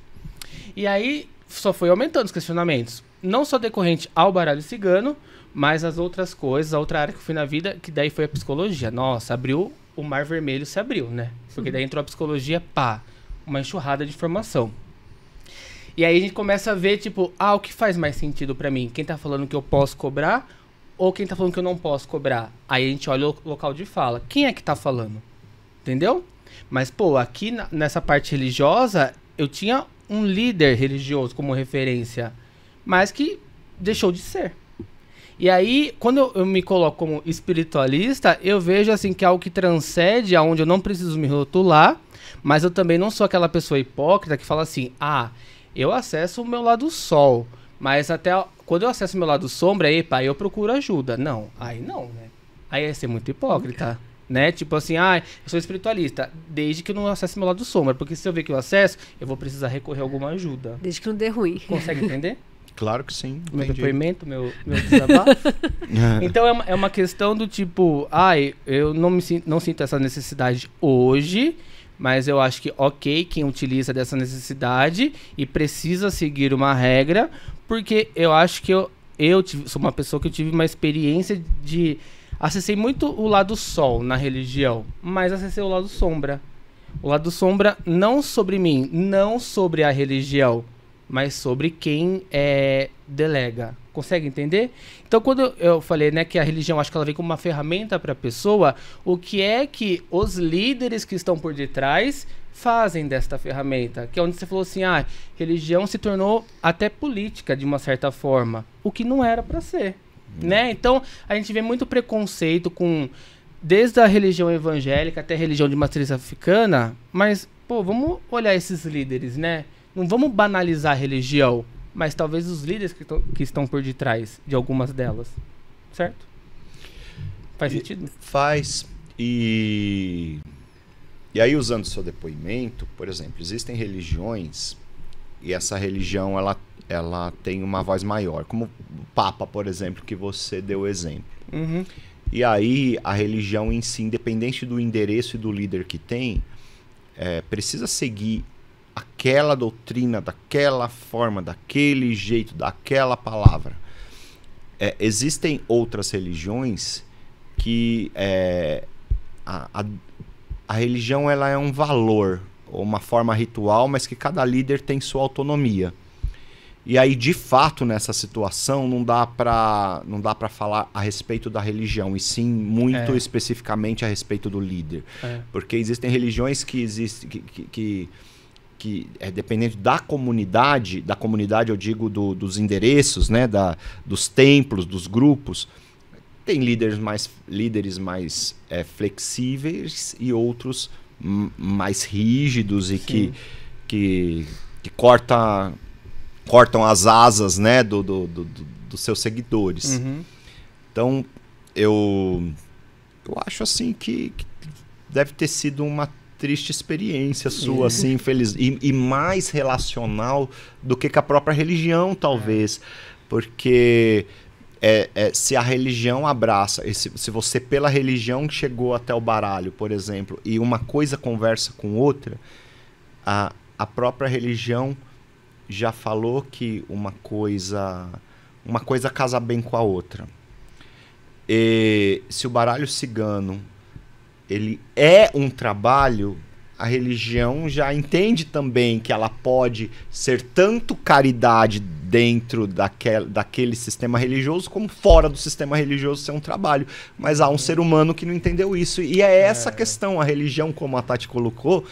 E aí, só foi aumentando os questionamentos. Não só decorrente ao baralho cigano, mas as outras coisas, a outra área que eu fui na vida, que daí foi a psicologia. Nossa, abriu, o mar vermelho se abriu, né? Porque daí entrou a psicologia, uma enxurrada de informação. E aí a gente começa a ver, tipo, o que faz mais sentido pra mim? Quem tá falando que eu posso cobrar ou quem tá falando que eu não posso cobrar? Aí a gente olha o local de fala. Quem é que tá falando? Entendeu? Mas, aqui nessa parte religiosa, eu tinha um líder religioso como referência, mas que deixou de ser. E aí, quando eu me coloco como espiritualista, eu vejo assim que é algo que transcende, aonde eu não preciso me rotular, mas eu também não sou aquela pessoa hipócrita que fala assim, eu acesso o meu lado sol, mas até quando eu acesso o meu lado sombra, eu procuro ajuda. Não, aí não, né? Aí é ser muito hipócrita, né? Tipo assim, eu sou espiritualista, desde que eu não acesse meu lado sombra, porque se eu ver que eu acesso, eu vou precisar recorrer a alguma ajuda. Desde que não dê ruim. Consegue entender? Claro que sim. Meu depoimento, meu desabafo. Então é uma questão do tipo, eu não sinto essa necessidade hoje, mas eu acho que quem utiliza dessa necessidade e precisa seguir uma regra, porque eu acho que eu sou uma pessoa que eu tive uma experiência de... Acessei muito o lado sol na religião, mas acessei o lado sombra. O lado sombra não sobre mim, não sobre a religião, mas sobre quem delega. Consegue entender? Então, quando eu falei, né, que a religião, acho que ela vem como uma ferramenta para a pessoa, o que é que os líderes que estão por detrás fazem desta ferramenta? Que é onde você falou assim, religião se tornou até política de uma certa forma, o que não era para ser, né? Então, a gente vê muito preconceito desde a religião evangélica até a religião de matriz africana, mas, vamos olhar esses líderes, né? Não vamos banalizar a religião, mas talvez os líderes que estão por detrás de algumas delas. Certo? Faz sentido? Faz. E aí, usando o seu depoimento, por exemplo, existem religiões e essa religião ela tem uma voz maior, como o Papa, por exemplo, que você deu exemplo. Uhum. E aí, a religião em si, independente do endereço e do líder que tem, precisa seguir aquela doutrina, daquela forma, daquele jeito, daquela palavra. Existem outras religiões que a religião ela é um valor, ou uma forma ritual, mas que cada líder tem sua autonomia. E aí, de fato, nessa situação, não dá para falar a respeito da religião, e sim muito especificamente a respeito do líder. Porque existem religiões que existem que é dependente da comunidade eu digo dos endereços, né, dos templos, dos grupos. Tem líderes mais flexíveis e outros mais rígidos e que cortam as asas, né, dos seus seguidores. Então, eu acho assim que deve ter sido uma triste experiência sua, assim, infeliz, e mais relacional do que com a própria religião, talvez. Porque se a religião abraça, se você pela religião chegou até o baralho, por exemplo, e uma coisa conversa com outra, a própria religião já falou que uma coisa casa bem com a outra. E se o baralho cigano ele é um trabalho, a religião já entende também que ela pode ser tanto caridade dentro daquele sistema religioso, como fora do sistema religioso ser um trabalho. Mas há um ser humano que não entendeu isso. E é essa questão. A religião, como a Tati colocou,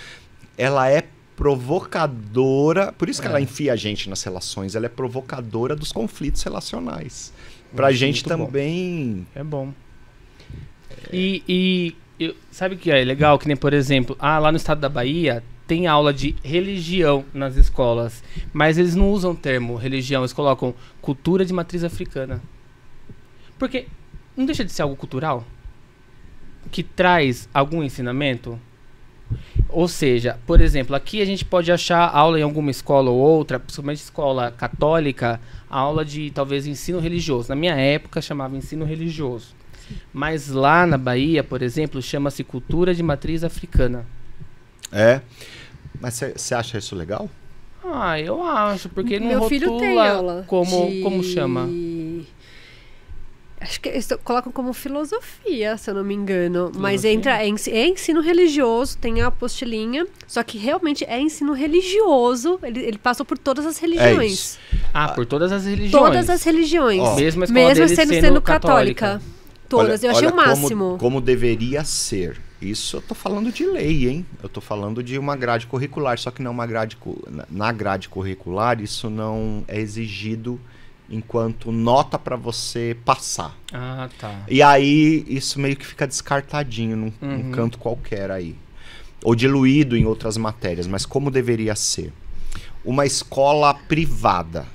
ela é provocadora, por isso que ela enfia a gente nas relações, ela é provocadora dos conflitos relacionais. Pra gente também... É bom. Sabe o que é legal? Que nem, por exemplo, lá no estado da Bahia tem aula de religião nas escolas, mas eles não usam o termo religião, eles colocam cultura de matriz africana. Porque não deixa de ser algo cultural? Que traz algum ensinamento? Ou seja, por exemplo, aqui a gente pode achar aula em alguma escola ou outra, principalmente escola católica, aula de talvez ensino religioso. Na minha época chamava ensino religioso. Mas lá na Bahia, por exemplo, chama-se cultura de matriz africana. Mas você acha isso legal? Eu acho, porque não Meu filho tem aula como chama? Acho que eles colocam como filosofia, se eu não me engano. Mas é ensino religioso, tem a apostilinha. Só que realmente é ensino religioso. Ele passa por todas as religiões. Por todas as religiões. Todas as religiões. Mesmo a escola dele sendo católica. Todas. Eu achei o máximo. Como deveria ser. Isso eu tô falando de lei, hein? Eu tô falando de uma grade curricular. Só que não uma grade... Na grade curricular, isso não é exigido enquanto nota para você passar. Tá. E aí, isso meio que fica descartadinho num canto qualquer aí. Ou diluído em outras matérias. Mas como deveria ser? Uma escola privada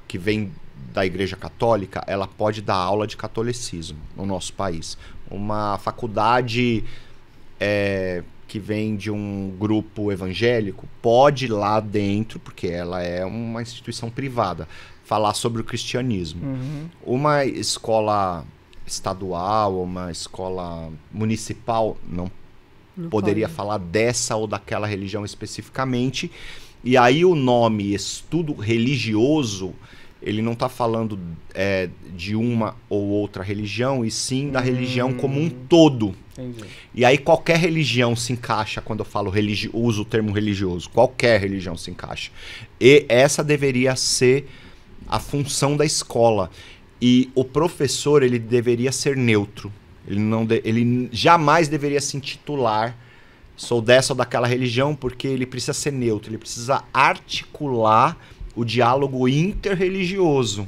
que vem da Igreja Católica, ela pode dar aula de catolicismo no nosso país. Uma faculdade que vem de um grupo evangélico pode ir lá dentro, porque ela é uma instituição privada, falar sobre o cristianismo. Uma escola estadual, uma escola municipal não poderia falar dessa ou daquela religião especificamente. E aí o nome estudo religioso, ele não está falando de uma ou outra religião, e sim da religião como um todo. Entendi. E aí qualquer religião se encaixa quando eu falo uso o termo religioso. Qualquer religião se encaixa. E essa deveria ser a função da escola. E o professor, ele deveria ser neutro. Ele jamais deveria se intitular sou dessa ou daquela religião, porque ele precisa ser neutro. Ele precisa articular o diálogo interreligioso.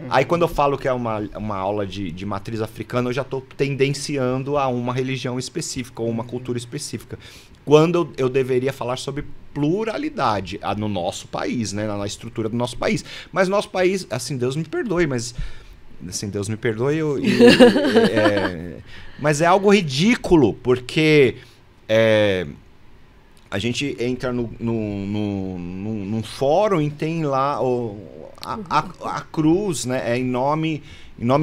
Aí quando eu falo que é uma aula de matriz africana, eu já estou tendenciando a uma religião específica ou uma cultura específica. Quando eu deveria falar sobre pluralidade no nosso país, né, na estrutura do nosso país. Mas nosso país, assim, Deus me perdoe, mas... Assim, Deus me perdoe, mas é algo ridículo, porque a gente entra num fórum e tem lá a cruz, né, em nome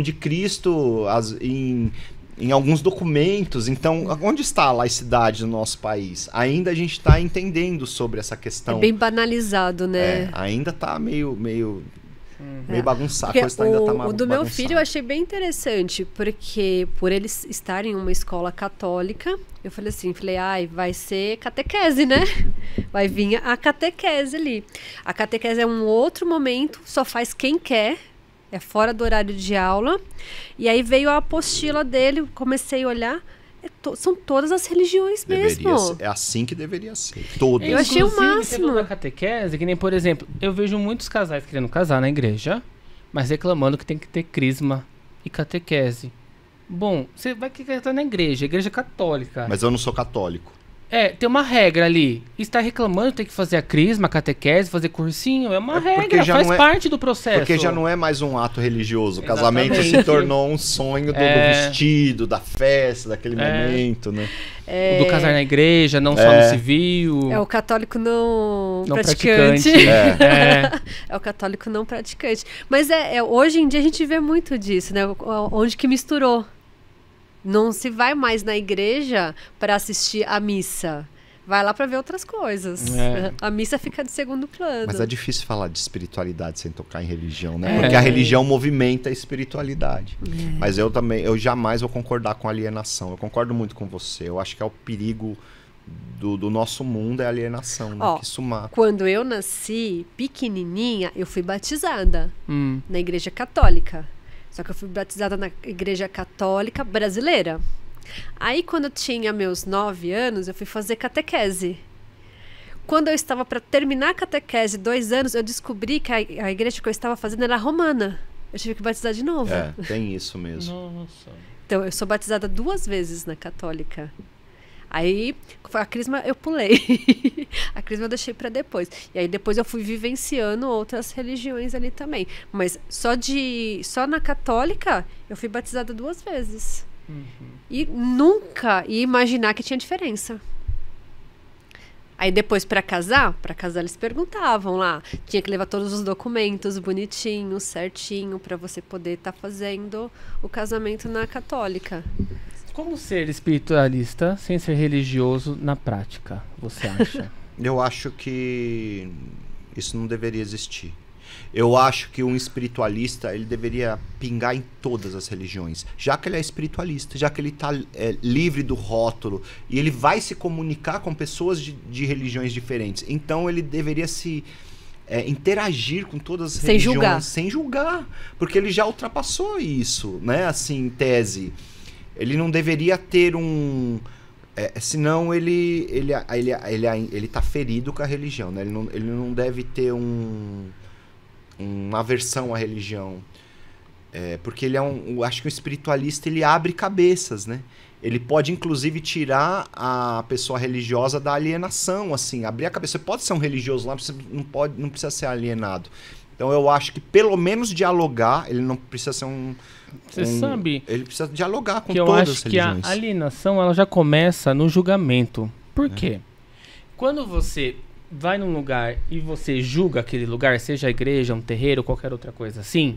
de Cristo, em alguns documentos. Então, onde está a laicidade no nosso país? Ainda a gente está entendendo sobre essa questão. É bem banalizado, né? Ainda está meio meio bagunçado. Porque A coisa ainda tá o do meu bagunçada. filho eu achei bem interessante, porque por eles estarem em uma escola católica, eu falei, vai ser catequese, né? Vai vir a catequese ali. A catequese é um outro momento, só faz quem quer, é fora do horário de aula. E aí veio a apostila dele, comecei a olhar, são todas as religiões mesmo. É assim que deveria ser. Todas. Eu achei o Inclusive, máximo. você falou da catequese, que nem, por exemplo, eu vejo muitos casais querendo casar na igreja, mas reclamando que tem que ter crisma e catequese. Bom, você vai querer estar na igreja, igreja católica. Mas eu não sou católico. Tem uma regra ali. Está reclamando, tem que fazer a crisma, a catequese, fazer cursinho. É uma regra, faz parte do processo. Porque já não é mais um ato religioso. O Exatamente. casamento se tornou um sonho do vestido, da festa, daquele momento, né? Do casar na igreja, não só no civil. É o católico não praticante. É o católico não praticante. Mas hoje em dia a gente vê muito disso, né? Onde que misturou. Não se vai mais na igreja para assistir a missa. Vai lá para ver outras coisas. A missa fica de segundo plano. Mas é difícil falar de espiritualidade sem tocar em religião, né? Porque a religião movimenta a espiritualidade. Mas eu jamais vou concordar com alienação. Eu concordo muito com você. Eu acho que é o perigo do nosso mundo, é a alienação, né? Que isso mata. Quando eu nasci, pequenininha, eu fui batizada na igreja católica. Só que eu fui batizada na igreja católica brasileira. Aí, quando eu tinha meus 9 anos, eu fui fazer catequese. Quando eu estava para terminar a catequese, 2 anos, eu descobri que a igreja que eu estava fazendo era romana. Eu tive que batizar de novo. Tem isso mesmo. Nossa. Então, eu sou batizada 2 vezes na católica. Aí, a crisma eu pulei. A crisma eu deixei para depois. E aí, depois eu fui vivenciando outras religiões ali também. Mas só na católica, eu fui batizada 2 vezes. E nunca ia imaginar que tinha diferença. Aí, depois, para casar eles perguntavam lá. Tinha que levar todos os documentos bonitinhos, certinho, para você poder estar fazendo o casamento na católica. Como ser espiritualista sem ser religioso na prática, você acha? Eu acho que isso não deveria existir. Eu acho que um espiritualista, ele deveria pingar em todas as religiões. Já que ele é espiritualista, já que ele está livre do rótulo e ele vai se comunicar com pessoas de religiões diferentes. Então ele deveria se interagir com todas as religiões sem julgar. Porque ele já ultrapassou isso, né? Assim, em tese. Ele não deveria ter senão ele tá ferido com a religião, né? Ele não deve ter uma aversão à religião. Porque ele acho que o espiritualista, ele abre cabeças, né? Ele pode, inclusive, tirar a pessoa religiosa da alienação, assim, abrir a cabeça. Você pode ser um religioso lá, não precisa ser alienado. Então eu acho que pelo menos dialogar, ele não precisa ser sabe? Ele precisa dialogar com que todas eu as acho que religiões. A alienação, ela já começa no julgamento. Por quê? Quando você vai num lugar e você julga aquele lugar, seja a igreja, um terreiro, qualquer outra coisa assim,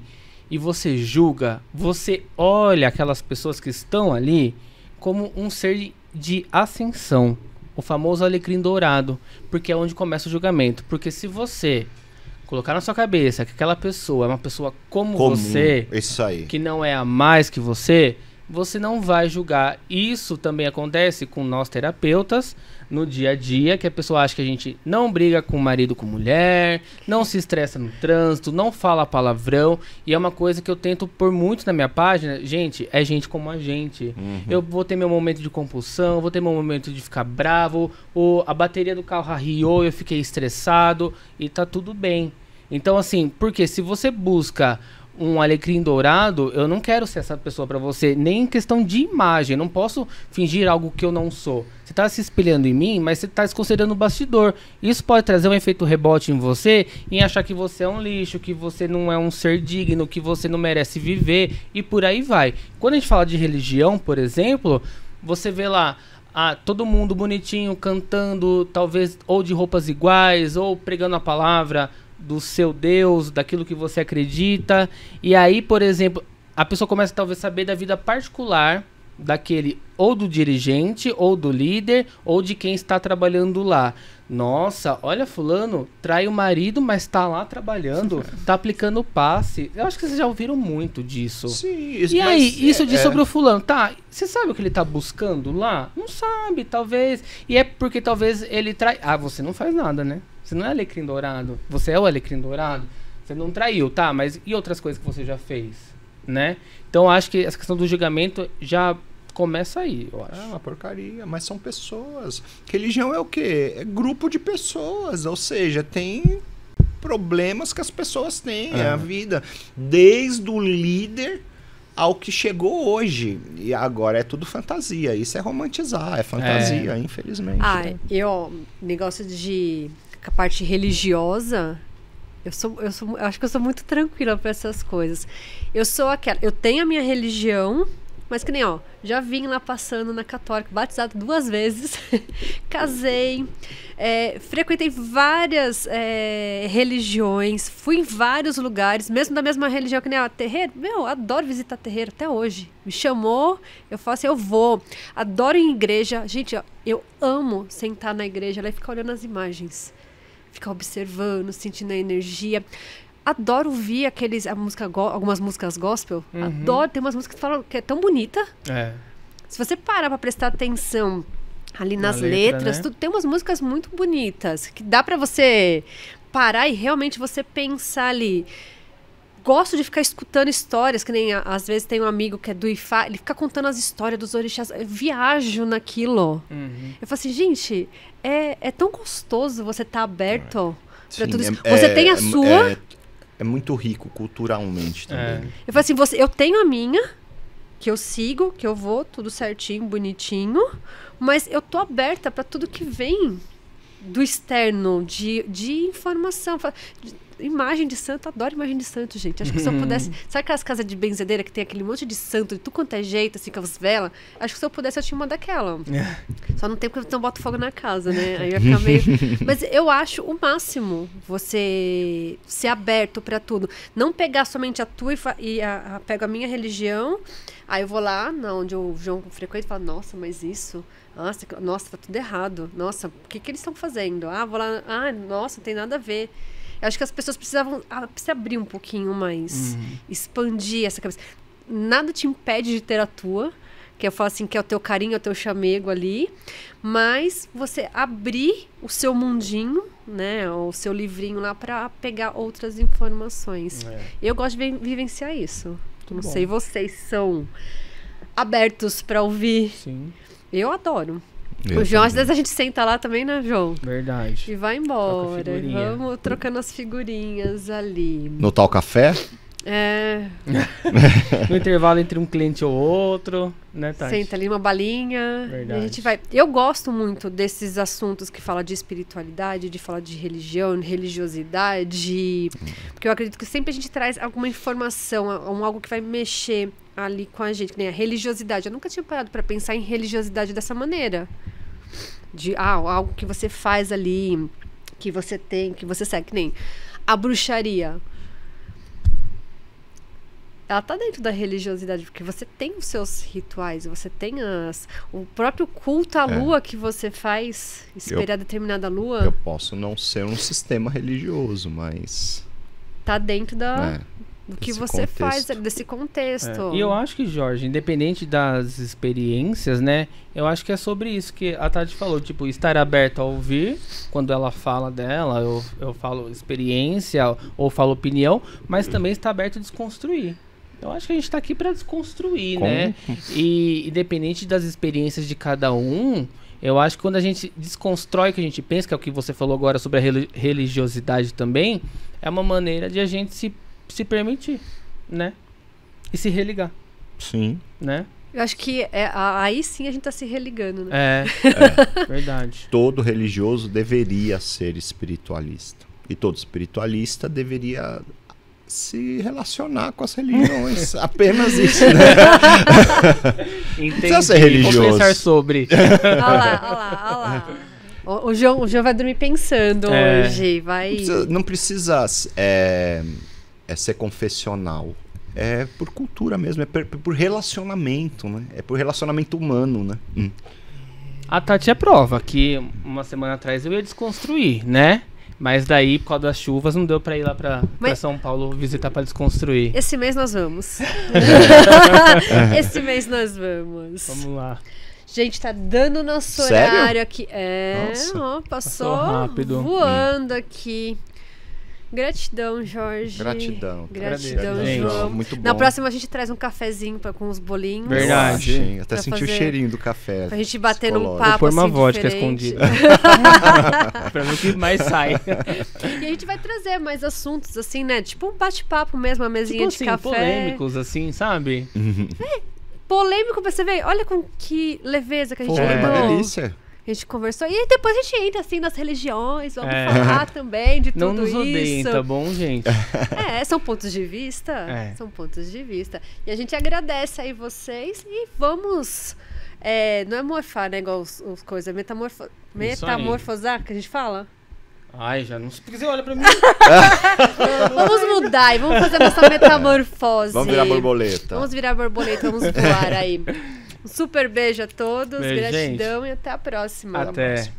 e você julga, você olha aquelas pessoas que estão ali como um ser de ascensão, o famoso alecrim dourado, porque é onde começa o julgamento. Porque se você colocar na sua cabeça que aquela pessoa é uma pessoa como você, isso aí, que não é a mais que você não vai julgar. Isso também acontece com nós terapeutas no dia a dia, que a pessoa acha que a gente não briga com o marido, com mulher, não se estressa no trânsito, não fala palavrão, e é uma coisa que eu tento pôr muito na minha página. Gente, é gente como a gente. Eu vou ter meu momento de compulsão, vou ter meu momento de ficar bravo, ou a bateria do carro arriou, eu fiquei estressado, e tá tudo bem. Então, assim, porque se você busca um alecrim dourado, eu não quero ser essa pessoa pra você, nem em questão de imagem. Eu não posso fingir algo que eu não sou. Você tá se espelhando em mim, mas você tá desconsiderando o bastidor. Isso pode trazer um efeito rebote em você, em achar que você é um lixo, que você não é um ser digno, que você não merece viver, e por aí vai. Quando a gente fala de religião, por exemplo, você vê lá todo mundo bonitinho, cantando, talvez ou de roupas iguais, ou pregando a palavra do seu Deus, daquilo que você acredita. E aí, por exemplo, a pessoa começa talvez a saber da vida particular daquele ou do dirigente, ou do líder, ou de quem está trabalhando lá. Nossa, olha, fulano trai o marido, mas tá lá trabalhando, tá aplicando passe. Eu acho que vocês já ouviram muito disso. Sim, e aí, isso diz sobre o fulano. Tá, você sabe o que ele tá buscando lá? Não sabe, talvez. E é porque talvez ele trai... Ah, você não faz nada, né? Você não é alecrim dourado. Você é o alecrim dourado. Você não traiu, tá? Mas e outras coisas que você já fez, né? Então, eu acho que essa questão do julgamento já... começa aí, eu acho. É uma porcaria, mas são pessoas. Religião é o quê? É grupo de pessoas, ou seja, tem problemas que as pessoas têm, a vida. Desde o líder ao que chegou hoje. E agora é tudo fantasia. Isso é romantizar, é fantasia, infelizmente. Ah, negócio de a parte religiosa... Eu acho que eu sou muito tranquila para essas coisas. Eu tenho a minha religião, mas que nem, já vim lá passando na católica, batizada 2 vezes, casei, frequentei várias religiões, fui em vários lugares, mesmo da mesma religião, que nem terreiro. Meu, adoro visitar terreiro até hoje. Me chamou, eu falo assim, eu vou. Adoro ir em igreja. Gente, eu amo sentar na igreja lá e ficar olhando as imagens. Ficar observando, sentindo a energia. Adoro ouvir algumas músicas gospel. Adoro, tem umas músicas que falam que é tão bonita. Se você parar pra prestar atenção ali nas letras, né? Tem umas músicas muito bonitas, que dá pra você parar e realmente você pensar ali. Gosto de ficar escutando histórias, que nem às vezes tem um amigo que é do Ifá, ele fica contando as histórias dos orixás, eu viajo naquilo. Eu falo assim, gente, é tão gostoso você estar aberto pra tudo isso. Você tem a sua... É muito rico culturalmente também. Eu falo assim, eu tenho a minha, que eu sigo, que eu vou, tudo certinho, bonitinho, mas eu tô aberta pra tudo que vem do externo, de informação. Imagem de santo, adoro imagem de santo, gente. Acho que se eu pudesse... Sabe aquelas casas de benzedeira que tem aquele monte de santo de tudo quanto é jeito, assim, com as velas? Acho que se eu pudesse, eu tinha uma daquela. Só não tem porque eu não boto fogo na casa, né? Aí vai ficar meio... Mas eu acho o máximo você ser aberto pra tudo. Não pegar somente a tua pego a minha religião, aí eu vou lá, onde o João frequenta, e falo, nossa, mas isso... Nossa, tá tudo errado. Nossa, o que eles estão fazendo? Vou lá... nossa, não tem nada a ver. Eu acho que as pessoas precisavam se abrir um pouquinho mais, expandir essa cabeça. Nada te impede de ter a tua, que eu falo assim, que é o teu carinho, é o teu chamego ali, mas você abrir o seu mundinho, né, o seu livrinho lá para pegar outras informações. Eu gosto de vivenciar isso. Não sei, vocês são abertos para ouvir? Sim. Eu adoro. O João, às vezes a gente senta lá também, né, João? Verdade. E vai embora. Vamos trocando as figurinhas ali. No tal café? No intervalo entre um cliente ou outro, né, Tati? Senta ali uma balinha. Verdade. E a gente vai. Eu gosto muito desses assuntos que falam de espiritualidade, de falar de religião, religiosidade. Porque eu acredito que sempre a gente traz alguma informação, algo que vai mexer ali com a gente, que nem a religiosidade. Eu nunca tinha parado para pensar em religiosidade dessa maneira. De algo que você faz ali, que você tem, que você segue, que nem a bruxaria. Ela tá dentro da religiosidade, porque você tem os seus rituais, você tem o próprio culto à lua que você faz, esperar determinada lua. Eu posso não ser um sistema religioso, mas... Tá dentro do que você faz, desse contexto. E eu acho que, Jorge, independente das experiências, né? Eu acho que é sobre isso que a Tati falou, tipo, estar aberto a ouvir quando ela fala dela, eu falo experiência ou falo opinião, mas também estar aberto a desconstruir. Eu acho que a gente tá aqui para desconstruir, né? E independente das experiências de cada um, eu acho que quando a gente desconstrói o que a gente pensa, que é o que você falou agora sobre a religiosidade também, é uma maneira de a gente se permitir, né? E se religar. Sim. Né? Eu acho que aí sim a gente tá se religando, né? Verdade. Todo religioso deveria ser espiritualista. E todo espiritualista deveria se relacionar com as religiões. Apenas isso, né? Entendi. Precisa ser religioso. Vou pensar sobre. Olha lá. O João vai dormir pensando hoje. Vai... Não precisa ser confessional. é por cultura mesmo, é por relacionamento, né? É por relacionamento humano, né? A Tati é prova que uma semana atrás eu ia desconstruir, né? Mas daí, por causa das chuvas, não deu pra ir lá pra São Paulo visitar pra desconstruir. Esse mês nós vamos. Esse mês nós vamos. Vamos lá. Gente, tá dando nosso Sério? horário aqui. Passou rápido. Voando aqui. Gratidão, Jorge. Gratidão, gente. João. Muito bom. Na próxima a gente traz um cafezinho com uns bolinhos. Verdade. Eu acho, até Pra senti o fazer- cheirinho do café. Pra gente bater num psicológico. papo Vou pôr uma assim, vodka diferente. escondida. Pra ver o que mais sai. E a gente vai trazer mais assuntos, assim, né? Tipo um bate-papo mesmo, uma mesinha Tipo de assim, café. polêmicos, assim, sabe? Polêmico pra você ver. Olha com que leveza que a gente Pô, é uma lidou. delícia. A gente conversou. E depois a gente entra, assim, nas religiões. Vamos É. falar também de tudo Não nos isso. odeiem, tá bom, gente? São pontos de vista. É. São pontos de vista. E a gente agradece aí vocês e vamos... não é morfar, né? Igual os coisas. Metamorfosar, que a gente fala. Ai, já não sei porque você olha pra mim. Vamos mudar e vamos fazer nossa metamorfose. Vamos virar borboleta. Vamos virar borboleta, vamos voar aí. Um super beijo a todos, Beijo, gratidão e até a próxima. Até.